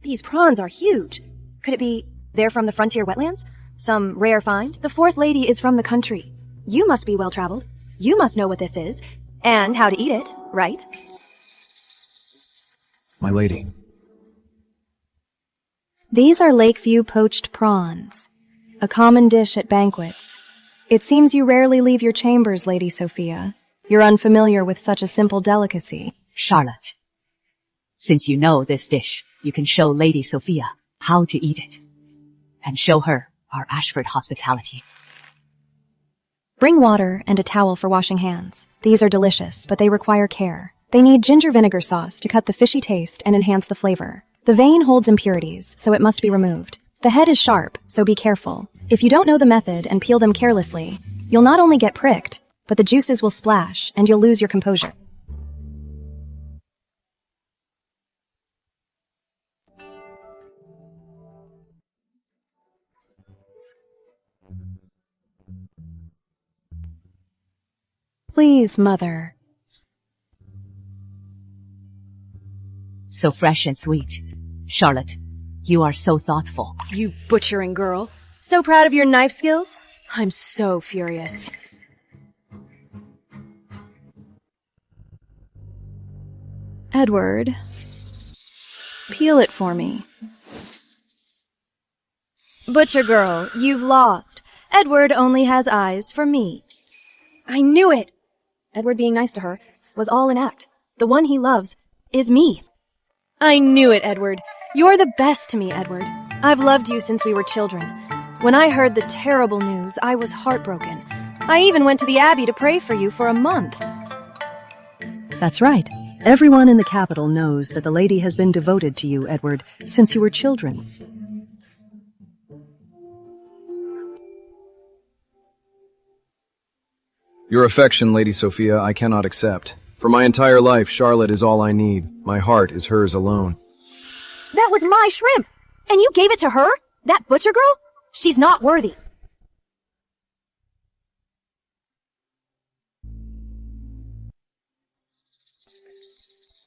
These prawns are huge. Could it be they're from the frontier wetlands? Some rare find? The fourth lady is from the country. You must be well-traveled. You must know what this is, and how to eat it, right? My lady. These are Lakeview poached prawns, a common dish at banquets. It seems you rarely leave your chambers, Lady Sophia. You're unfamiliar with such a simple delicacy. Charlotte, since you know this dish, you can show Lady Sophia how to eat it, and show her our Ashford hospitality. Bring water and a towel for washing hands. These are delicious, but they require care. They need ginger vinegar sauce to cut the fishy taste and enhance the flavor. The vein holds impurities, so it must be removed. The head is sharp, so be careful. If you don't know the method and peel them carelessly, you'll not only get pricked, but the juices will splash and you'll lose your composure. Please, Mother. So fresh and sweet. Charlotte, you are so thoughtful. You butchering girl. So proud of your knife skills? I'm so furious. Edward, peel it for me. Butcher girl, you've lost. Edward only has eyes for me. I knew it! Edward being nice to her was all an act. The one he loves is me. I knew it, Edward. You're the best to me, Edward. I've loved you since we were children. When I heard the terrible news, I was heartbroken. I even went to the Abbey to pray for you for a month. That's right. Everyone in the capital knows that the lady has been devoted to you, Edward, since you were children. Your affection, Lady Sophia, I cannot accept. For my entire life, Charlotte is all I need. My heart is hers alone. That was my shrimp! And you gave it to her? That butcher girl? She's not worthy.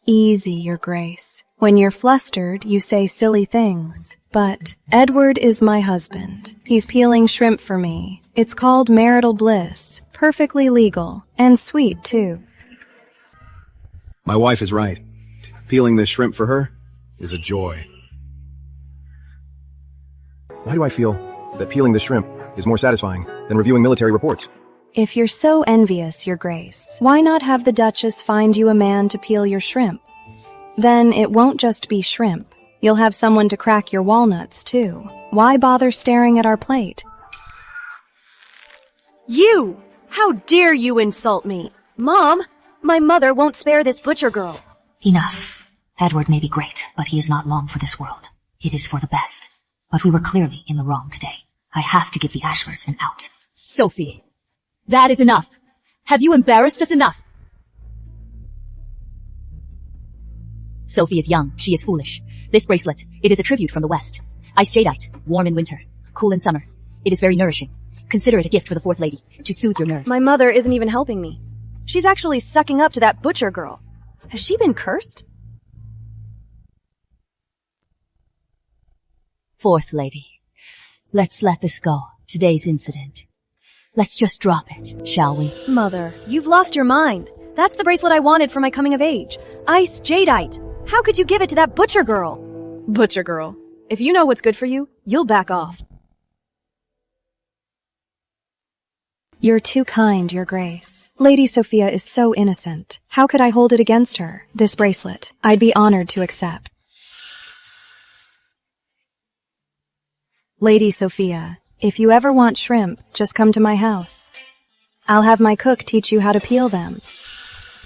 Easy, Your Grace. When you're flustered, you say silly things. But Edward is my husband. He's peeling shrimp for me. It's called marital bliss. Perfectly legal. And sweet, too. My wife is right. Peeling this shrimp for her is a joy. Why do I feel that peeling the shrimp is more satisfying than reviewing military reports? If you're so envious, Your Grace, why not have the Duchess find you a man to peel your shrimp? Then it won't just be shrimp. You'll have someone to crack your walnuts, too. Why bother staring at our plate? You! How dare you insult me? Mom, my mother won't spare this butcher girl. Enough. Edward may be great, but he is not long for this world. It is for the best. But we were clearly in the wrong today. I have to give the Ashfords an out. Sophie, that is enough. Have you embarrassed us enough? Sophie is young. She is foolish. This bracelet, it is a tribute from the West. Ice jadeite, warm in winter, cool in summer. It is very nourishing. Consider it a gift for the fourth lady, to soothe your nerves. My mother isn't even helping me. She's actually sucking up to that butcher girl. Has she been cursed? Fourth lady, let's let this go. Today's incident. Let's just drop it, shall we? Mother, you've lost your mind. That's the bracelet I wanted for my coming of age. Ice jadeite. How could you give it to that butcher girl? Butcher girl. If you know what's good for you, you'll back off. You're too kind, Your Grace. Lady Sophia is so innocent. How could I hold it against her? This bracelet, I'd be honored to accept. Lady Sophia, if you ever want shrimp, just come to my house. I'll have my cook teach you how to peel them.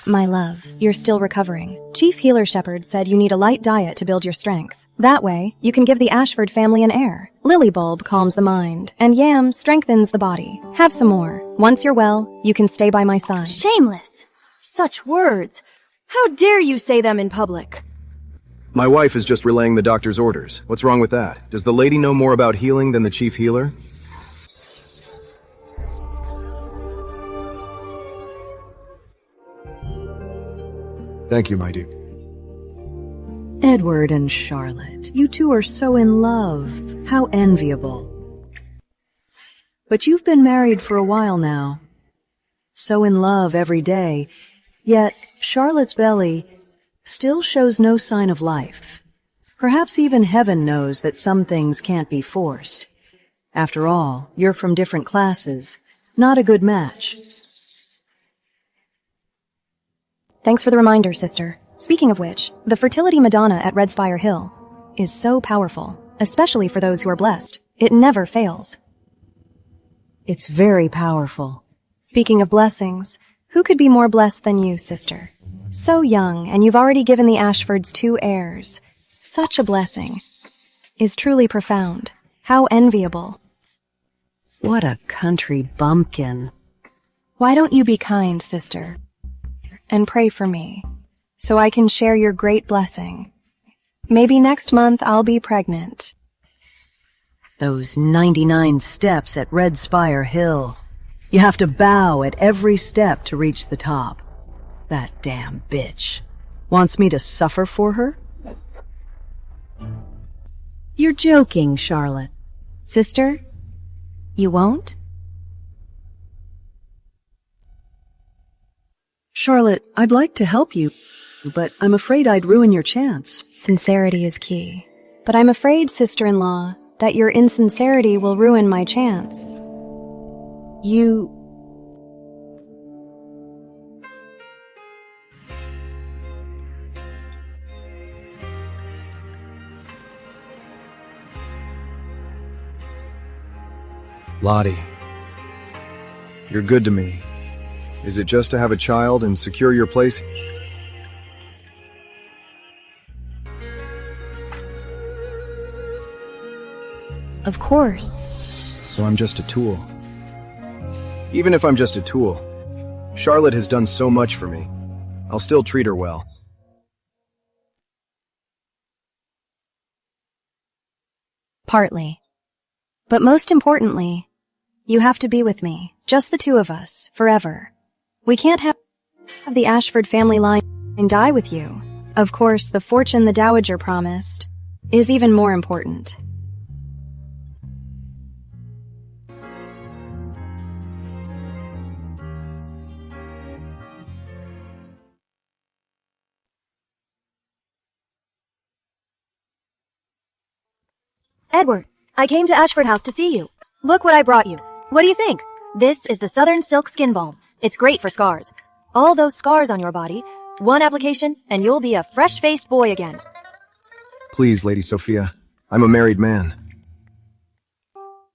My love, you're still recovering. Chief Healer Shepherd said you need a light diet to build your strength. That way, you can give the Ashford family an heir. Lily bulb calms the mind, and yam strengthens the body. Have some more. Once you're well, you can stay by my side. Shameless. Such words. How dare you say them in public? My wife is just relaying the doctor's orders. What's wrong with that? Does the lady know more about healing than the chief healer? Thank you, my dear. Edward and Charlotte, you two are so in love. How enviable. But you've been married for a while now. So in love every day, yet Charlotte's belly still shows no sign of life. Perhaps even heaven knows that some things can't be forced. After all, you're from different classes. Not a good match. Thanks for the reminder, sister. Speaking of which, the fertility Madonna at Red Spire Hill is so powerful, especially for those who are blessed. It never fails. It's very powerful. Speaking of blessings, who could be more blessed than you, sister? So young, and you've already given the Ashfords 2 heirs. Such a blessing is truly profound. How enviable. What a country bumpkin. Why don't you be kind, sister, and pray for me, so I can share your great blessing. Maybe next month I'll be pregnant. Those 99 steps at Red Spire Hill. You have to bow at every step to reach the top. That damn bitch. Wants me to suffer for her? You're joking, Charlotte. Sister, you won't? Charlotte, I'd like to help you, but I'm afraid I'd ruin your chance. Sincerity is key. But I'm afraid, sister-in-law, that your insincerity will ruin my chance. You... Lottie, you're good to me. Is it just to have a child and secure your place? Of course. So I'm just a tool. Even if I'm just a tool, Charlotte has done so much for me. I'll still treat her well. Partly. But most importantly, you have to be with me, just the two of us, forever. We can't have the Ashford family line die with you. Of course, the fortune the dowager promised is even more important. Edward, I came to Ashford House to see you. Look what I brought you. What do you think? This is the Southern Silk Skin Balm. It's great for scars. All those scars on your body, one application, and you'll be a fresh-faced boy again. Please, Lady Sophia. I'm a married man.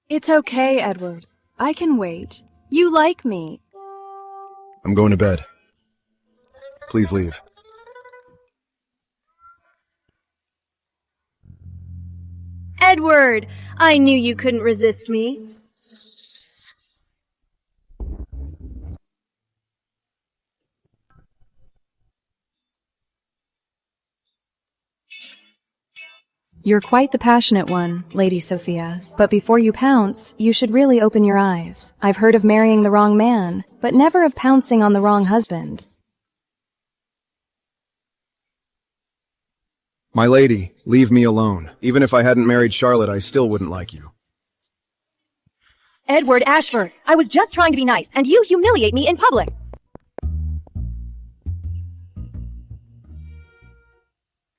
It's okay, Edward. I can wait. You like me. I'm going to bed. Please leave. Edward, I knew you couldn't resist me. You're quite the passionate one, Lady Sophia. But before you pounce, you should really open your eyes. I've heard of marrying the wrong man, but never of pouncing on the wrong husband. My lady, leave me alone. Even if I hadn't married Charlotte, I still wouldn't like you. Edward Ashford, I was just trying to be nice, and you humiliate me in public.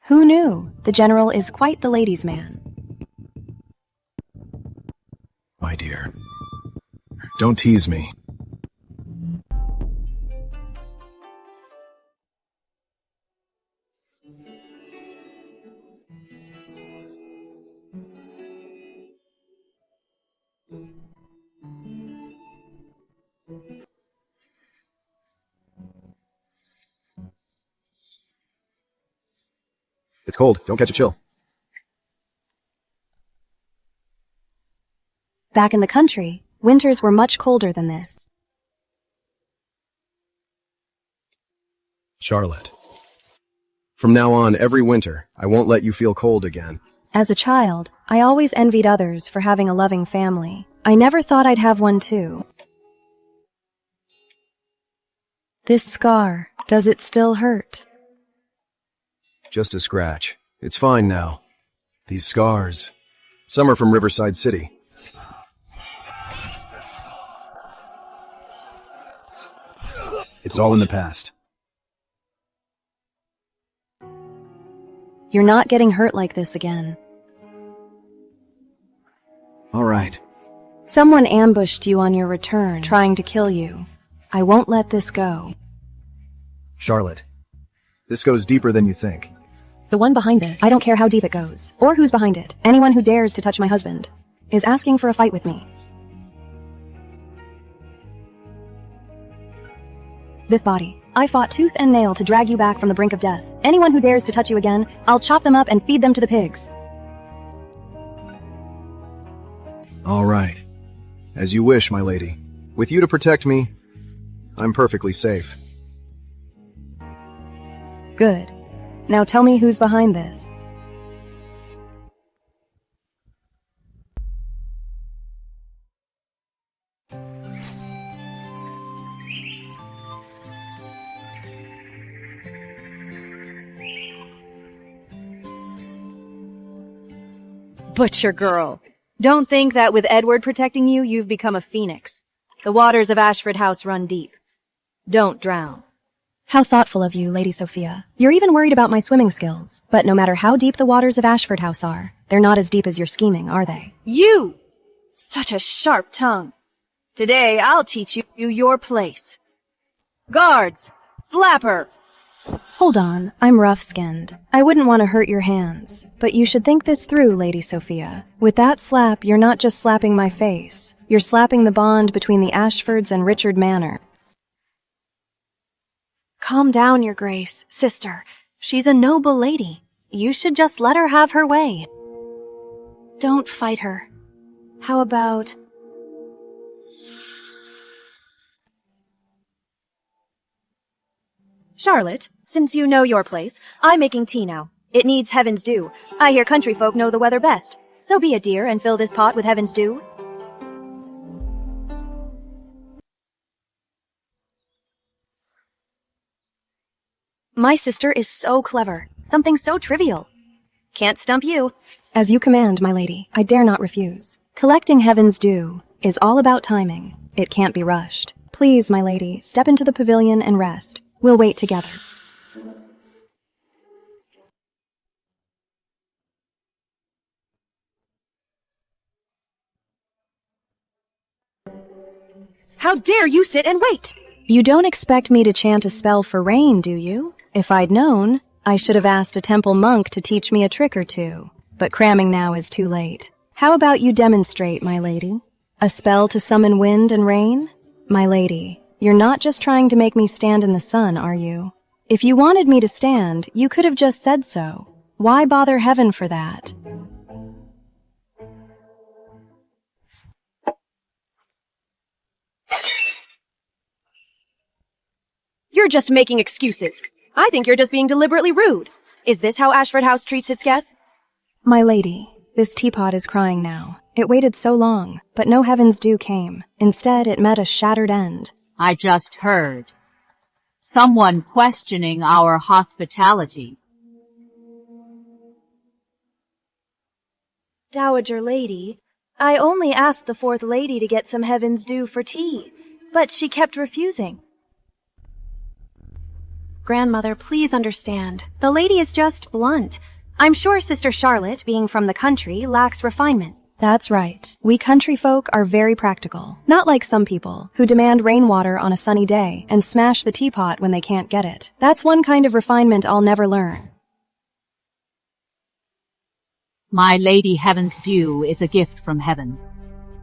Who knew? The general is quite the ladies' man. My dear, don't tease me. It's cold. Don't catch a chill. Back in the country, winters were much colder than this. Charlotte. From now on, every winter, I won't let you feel cold again. As a child, I always envied others for having a loving family. I never thought I'd have one too. This scar, does it still hurt? Just a scratch. It's fine now. These scars. Some are from Riverside City. It's all in the past. You're not getting hurt like this again. All right. Someone ambushed you on your return, trying to kill you. I won't let this go. Charlotte, this goes deeper than you think. The one behind this, I don't care how deep it goes, or who's behind it. Anyone who dares to touch my husband is asking for a fight with me. This body, I fought tooth and nail to drag you back from the brink of death. Anyone who dares to touch you again, I'll chop them up and feed them to the pigs. All right. As you wish, my lady. With you to protect me, I'm perfectly safe. Good. Now tell me who's behind this. Butcher girl. Don't think that with Edward protecting you, you've become a phoenix. The waters of Ashford House run deep. Don't drown. How thoughtful of you, Lady Sophia. You're even worried about my swimming skills. But no matter how deep the waters of Ashford House are, they're not as deep as your scheming, are they? You! Such a sharp tongue. Today, I'll teach you your place. Guards, slap her! Hold on, I'm rough-skinned. I wouldn't want to hurt your hands. But you should think this through, Lady Sophia. With that slap, you're not just slapping my face. You're slapping the bond between the Ashfords and Richard Manor. Calm down, Your Grace, sister. She's a noble lady. You should just let her have her way. Don't fight her. How about... Charlotte, since you know your place, I'm making tea now. It needs heaven's dew. I hear country folk know the weather best. So be a dear and fill this pot with heaven's dew. My sister is so clever. Something so trivial. Can't stump you. As you command, my lady, I dare not refuse. Collecting heaven's due is all about timing. It can't be rushed. Please, my lady, step into the pavilion and rest. We'll wait together. How dare you sit and wait? You don't expect me to chant a spell for rain, do you? If I'd known, I should have asked a temple monk to teach me a trick or two. But cramming now is too late. How about you demonstrate, my lady? A spell to summon wind and rain? My lady, you're not just trying to make me stand in the sun, are you? If you wanted me to stand, you could have just said so. Why bother heaven for that? You're just making excuses. I think you're just being deliberately rude. Is this how Ashford House treats its guests? My lady, this teapot is crying now. It waited so long, but no heaven's due came. Instead, it met a shattered end. I just heard. Someone questioning our hospitality. Dowager lady, I only asked the fourth lady to get some heaven's due for tea, but she kept refusing. Grandmother, please understand. The lady is just blunt. I'm sure Sister Charlotte, being from the country, lacks refinement. That's right. We country folk are very practical. Not like some people, who demand rainwater on a sunny day and smash the teapot when they can't get it. That's one kind of refinement I'll never learn. My Lady Heaven's Dew is a gift from heaven.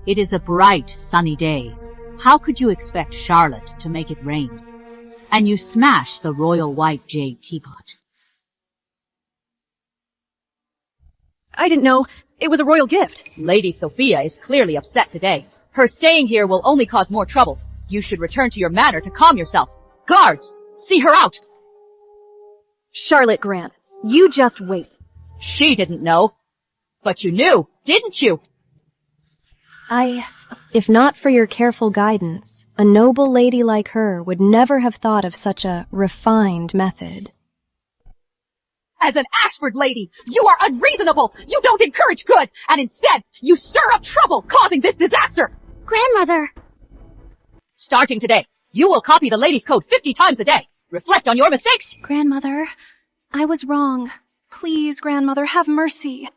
It is a bright, sunny day. How could you expect Charlotte to make it rain? And you smash the royal white jade teapot. I didn't know. It was a royal gift. Lady Sophia is clearly upset today. Her staying here will only cause more trouble. You should return to your manor to calm yourself. Guards, see her out! Charlotte Grant, you just wait. She didn't know. But you knew, didn't you? If not for your careful guidance, a noble lady like her would never have thought of such a refined method. As an Ashford lady, you are unreasonable. You don't encourage good, and instead, you stir up trouble, causing this disaster. Grandmother! Starting today, you will copy the ladies' code 50 times a day. Reflect on your mistakes. Grandmother, I was wrong. Please, Grandmother, have mercy.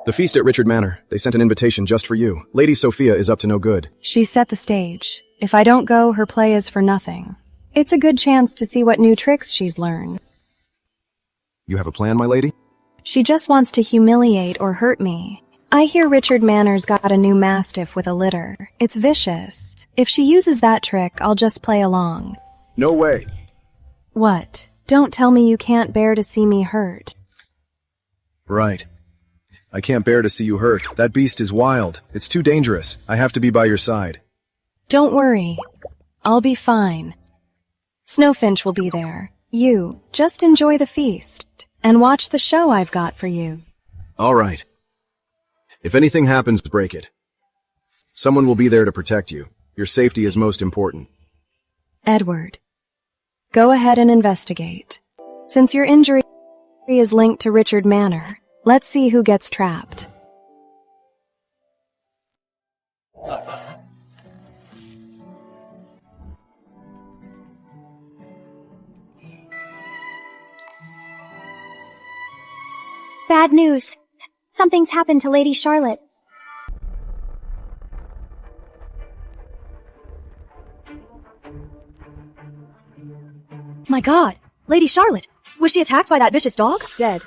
The feast at Richard Manor. They sent an invitation just for you. Lady Sophia is up to no good. She set the stage. If I don't go, her play is for nothing. It's a good chance to see what new tricks she's learned. You have a plan, my lady? She just wants to humiliate or hurt me. I hear Richard Manor's got a new mastiff with a litter. It's vicious. If she uses that trick, I'll just play along. No way. What? Don't tell me you can't bear to see me hurt. Right. I can't bear to see you hurt. That beast is wild. It's too dangerous. I have to be by your side. Don't worry. I'll be fine. Snowfinch will be there. You, just enjoy the feast, and watch the show I've got for you. All right. If anything happens, break it. Someone will be there to protect you. Your safety is most important. Edward, go ahead and investigate. Since your injury is linked to Richard Manor, let's see who gets trapped. Bad news. Something's happened to Lady Charlotte. My God, Lady Charlotte, was she attacked by that vicious dog? Dead.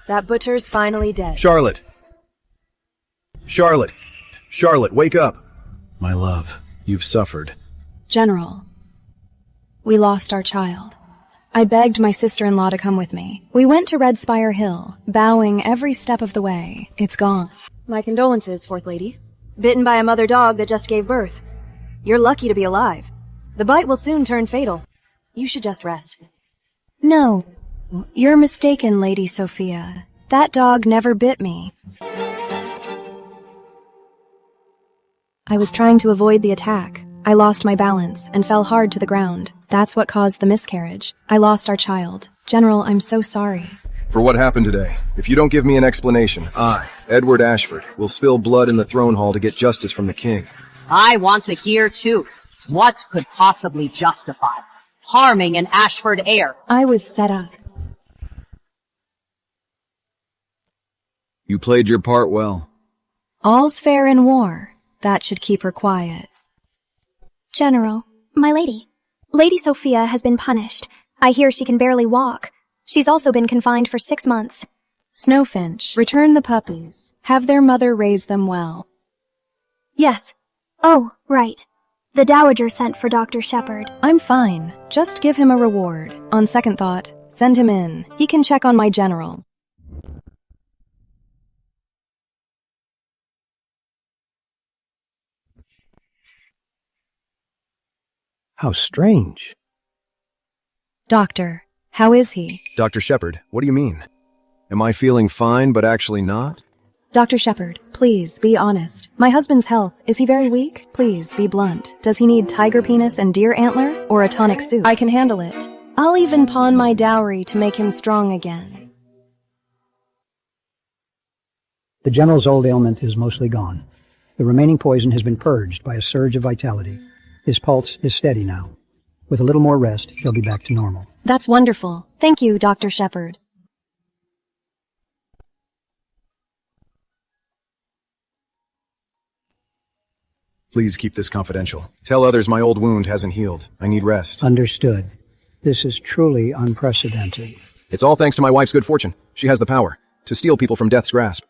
That butcher's finally dead. Charlotte! Charlotte! Charlotte, wake up! My love, you've suffered. General, we lost our child. I begged my sister-in-law to come with me. We went to Red Spire Hill, bowing every step of the way. It's gone. My condolences, Fourth Lady. Bitten by a mother dog that just gave birth. You're lucky to be alive. The bite will soon turn fatal. You should just rest. No, you're mistaken, Lady Sophia. That dog never bit me. I was trying to avoid the attack. I lost my balance and fell hard to the ground. That's what caused the miscarriage. I lost our child. General, I'm so sorry. For what happened today, if you don't give me an explanation, I, Edward Ashford, will spill blood in the throne hall to get justice from the king. I want to hear too. What could possibly justify harming an Ashford heir? I was set up. You played your part well. All's fair in war. That should keep her quiet. General, my lady. Lady Sophia has been punished. I hear she can barely walk. She's also been confined for 6 months. Snowfinch, return the puppies. Have their mother raise them well. Yes. Oh, right. The Dowager sent for Dr. Shepard. I'm fine. Just give him a reward. On second thought, send him in. He can check on my general. How strange. Doctor, how is he? Dr. Shepard, what do you mean? Am I feeling fine but actually not? Dr. Shepard, please be honest. My husband's health, is he very weak? Please be blunt. Does he need tiger penis and deer antler or a tonic soup? I can handle it. I'll even pawn my dowry to make him strong again. The general's old ailment is mostly gone. The remaining poison has been purged by a surge of vitality. His pulse is steady now. With a little more rest, he'll be back to normal. That's wonderful. Thank you, Dr. Shepard. Please keep this confidential. Tell others my old wound hasn't healed. I need rest. Understood. This is truly unprecedented. It's all thanks to my wife's good fortune. She has the power to steal people from death's grasp.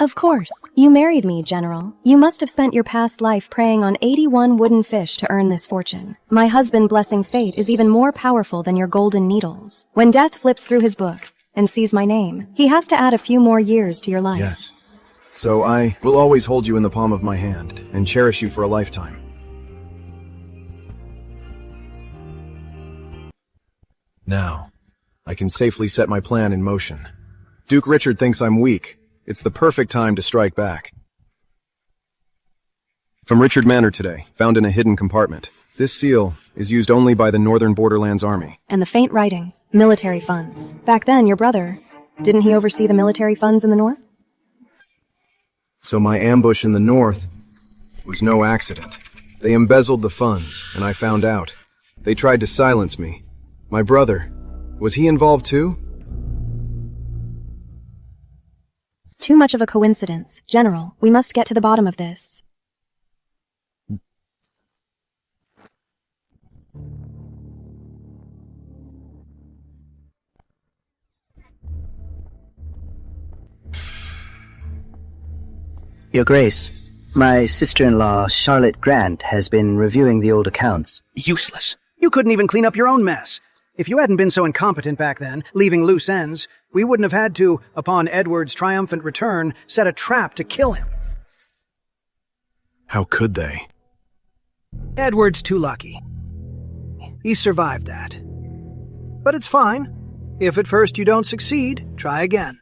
Of course. You married me, General. You must have spent your past life preying on 81 wooden fish to earn this fortune. My husband blessing fate is even more powerful than your golden needles. When death flips through his book and sees my name, he has to add a few more years to your life. Yes. So I will always hold you in the palm of my hand and cherish you for a lifetime. Now, I can safely set my plan in motion. Duke Richard thinks I'm weak. It's the perfect time to strike back. From Richard Manor today, found in a hidden compartment. This seal is used only by the Northern Borderlands Army. And the faint writing, military funds. Back then, your brother, didn't he oversee the military funds in the North? So my ambush in the North was no accident. They embezzled the funds, and I found out. They tried to silence me. My brother, was he involved too? Too much of a coincidence. General, we must get to the bottom of this. Your Grace, my sister-in-law, Charlotte Grant, has been reviewing the old accounts. Useless. You couldn't even clean up your own mess. If you hadn't been so incompetent back then, leaving loose ends, we wouldn't have had to, upon Edward's triumphant return, set a trap to kill him. How could they? Edward's too lucky. He survived that. But it's fine. If at first you don't succeed, try again.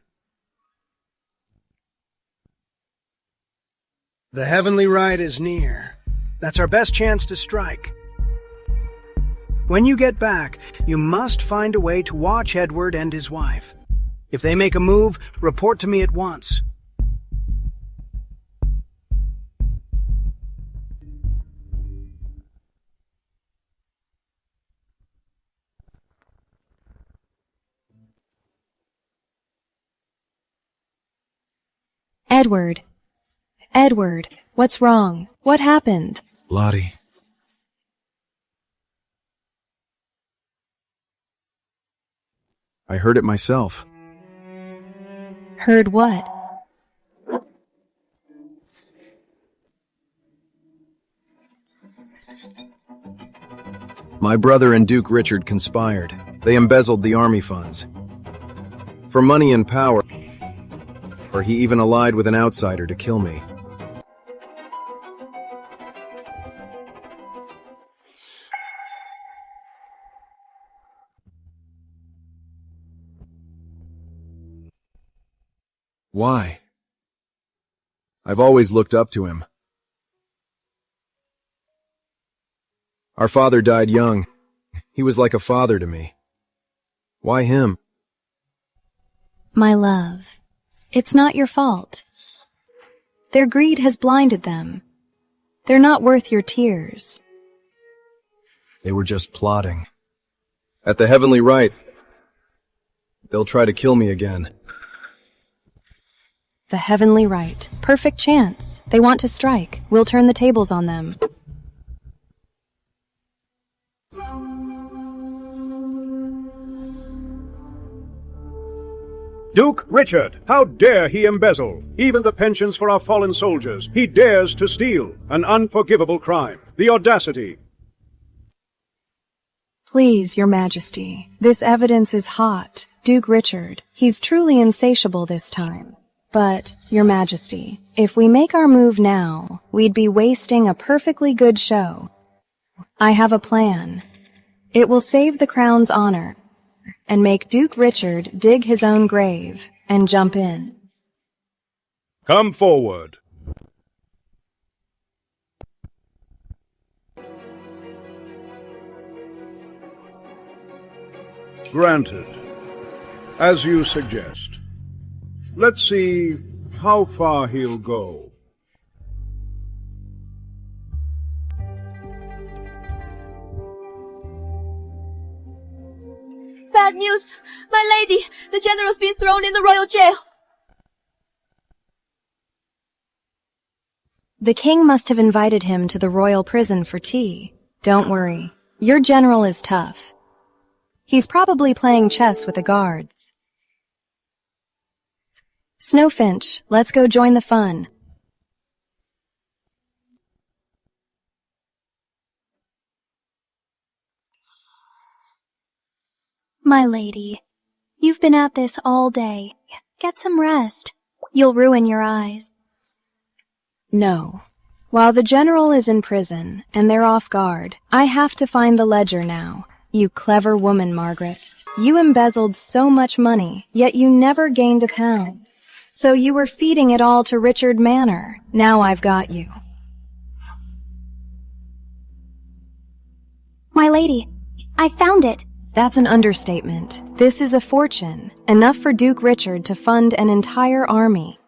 The heavenly ride is near. That's our best chance to strike. When you get back, you must find a way to watch Edward and his wife. If they make a move, report to me at once. Edward. Edward, what's wrong? What happened? Lottie. I heard it myself. Heard what? My brother and Duke Richard conspired. They embezzled the army funds. For money and power, or he even allied with an outsider to kill me. Why? I've always looked up to him. Our father died young. He was like a father to me. Why him? My love, it's not your fault. Their greed has blinded them. They're not worth your tears. They were just plotting. At the heavenly right, they'll try to kill me again. The heavenly right. Perfect chance. They want to strike. We'll turn the tables on them. Duke Richard, how dare he embezzle? Even the pensions for our fallen soldiers. He dares to steal. An unforgivable crime. The audacity. Please, Your Majesty, this evidence is hot. Duke Richard, he's truly insatiable this time. But, Your Majesty, if we make our move now, we'd be wasting a perfectly good show. I have a plan. It will save the crown's honor and make Duke Richard dig his own grave and jump in. Come forward. Granted. As you suggest. Let's see how far he'll go. Bad news! My lady! The general's been thrown in the royal jail! The king must have invited him to the royal prison for tea. Don't worry. Your general is tough. He's probably playing chess with the guards. Snowfinch, let's go join the fun. My lady, you've been at this all day. Get some rest. You'll ruin your eyes. No. While the general is in prison and they're off guard, I have to find the ledger now. You clever woman, Margaret. You embezzled so much money, yet you never gained a pound. So you were feeding it all to Richard Manor. Now I've got you. My lady, I found it. That's an understatement. This is a fortune, enough for Duke Richard to fund an entire army.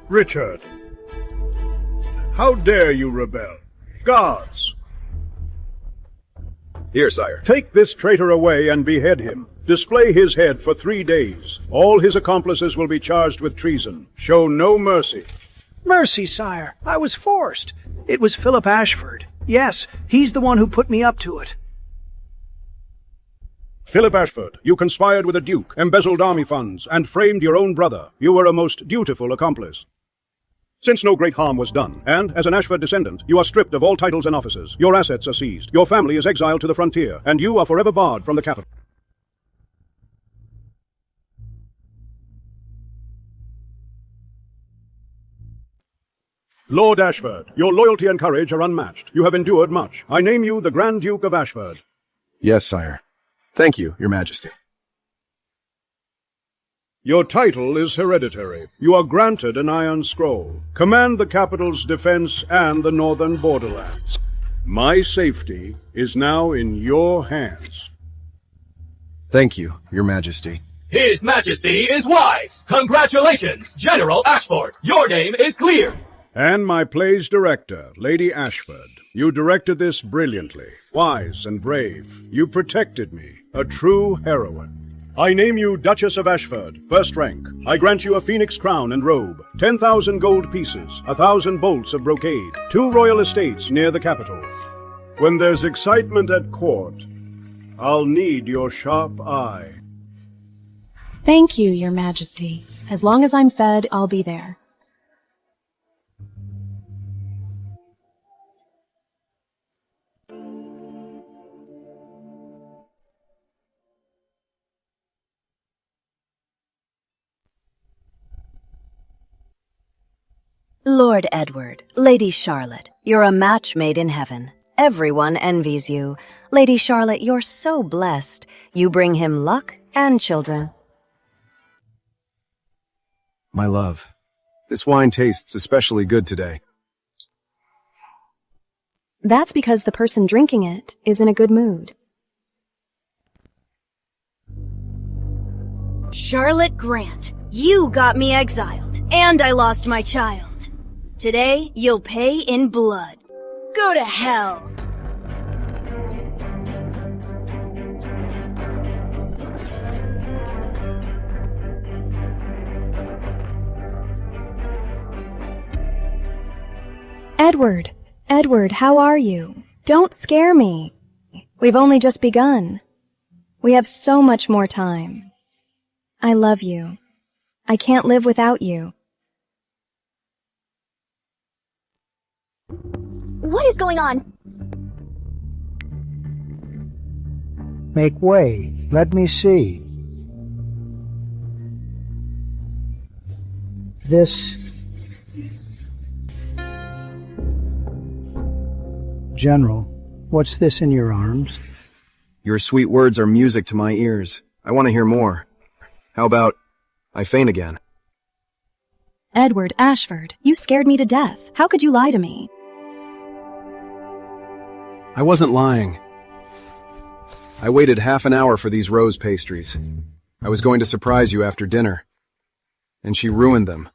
Richard, how dare you rebel? Guards! Here, sire. Take this traitor away and behead him. Display his head for 3 days. All his accomplices will be charged with treason. Show no mercy. Mercy, sire. I was forced. It was Philip Ashford. Yes, he's the one who put me up to it. Philip Ashford, you conspired with the Duke, embezzled army funds, and framed your own brother. You were a most dutiful accomplice. Since no great harm was done, and as an Ashford descendant, you are stripped of all titles and offices. Your assets are seized. Your family is exiled to the frontier, and you are forever barred from the capital. Lord Ashford, your loyalty and courage are unmatched. You have endured much. I name you the Grand Duke of Ashford. Yes, sire. Thank you, Your Majesty. Your title is hereditary. You are granted an iron scroll. Command the capital's defense and the northern borderlands. My safety is now in your hands. Thank you, Your Majesty. His Majesty is wise. Congratulations, General Ashford. Your name is clear. And my play's director, Lady Ashford. You directed this brilliantly. Wise and brave. You protected me. A true heroine. I name you Duchess of Ashford, first rank. I grant you a phoenix crown and robe, 10,000 gold pieces, 1,000 bolts of brocade, 2 royal estates near the capital. When there's excitement at court, I'll need your sharp eye. Thank you, Your Majesty. As long as I'm fed, I'll be there. Lord Edward, Lady Charlotte, you're a match made in heaven. Everyone envies you. Lady Charlotte, you're so blessed. You bring him luck and children. My love, this wine tastes especially good today. That's because the person drinking it is in a good mood. Charlotte Grant, you got me exiled, and I lost my child. Today, you'll pay in blood. Go to hell. Edward, how are you? Don't scare me. We've only just begun. We have so much more time. I love you. I can't live without you. What is going on? Make way. Let me see. This... General, what's this in your arms? Your sweet words are music to my ears. I want to hear more. How about, I faint again? Edward Ashford, you scared me to death. How could you lie to me? I wasn't lying. I waited half an hour for these rose pastries. I was going to surprise you after dinner. And she ruined them.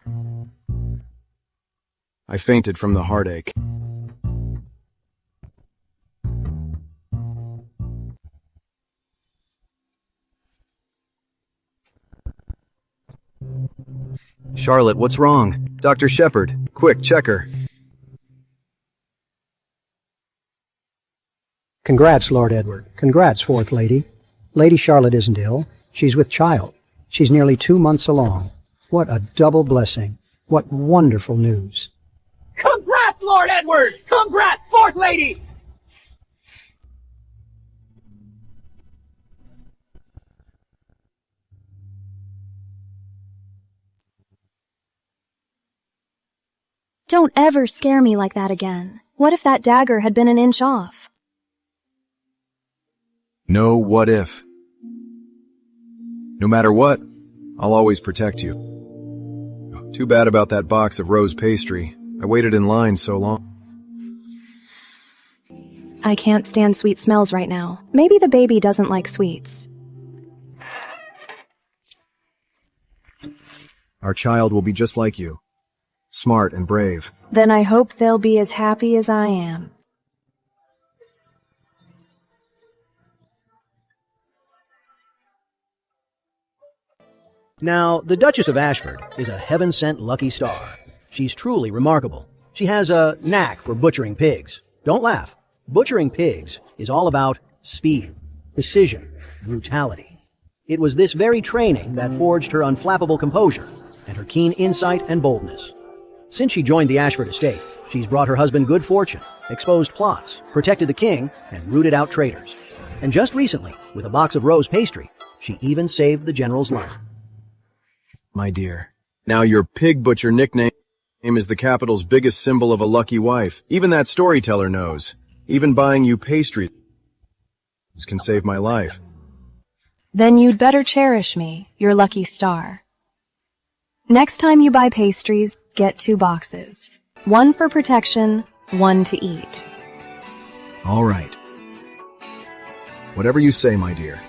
I fainted from the heartache. Charlotte, what's wrong? Dr. Shepard, quick, check her. Congrats, Lord Edward. Congrats, Fourth Lady. Lady Charlotte isn't ill. She's with child. She's nearly 2 months along. What a double blessing. What wonderful news. Congrats, Lord Edward! Congrats, Fourth Lady! Don't ever scare me like that again. What if that dagger had been an inch off? No what if. No matter what, I'll always protect you. Too bad about that box of rose pastry. I waited in line so long. I can't stand sweet smells right now. Maybe the baby doesn't like sweets. Our child will be just like you. Smart and brave. Then I hope they'll be as happy as I am. Now, the Duchess of Ashford is a heaven-sent lucky star. She's truly remarkable. She has a knack for butchering pigs. Don't laugh. Butchering pigs is all about speed, precision, brutality. It was this very training that forged her unflappable composure and her keen insight and boldness. Since she joined the Ashford estate, she's brought her husband good fortune, exposed plots, protected the king, and rooted out traitors. And just recently, with a box of rose pastry, she even saved the general's life. My dear, now your pig butcher nickname is the capital's biggest symbol of a lucky wife. Even that storyteller knows. Even buying you pastries can save my life. Then you'd better cherish me, your lucky star. Next time you buy pastries, get 2 boxes. 1 for protection, 1 to eat. All right. Whatever you say, my dear.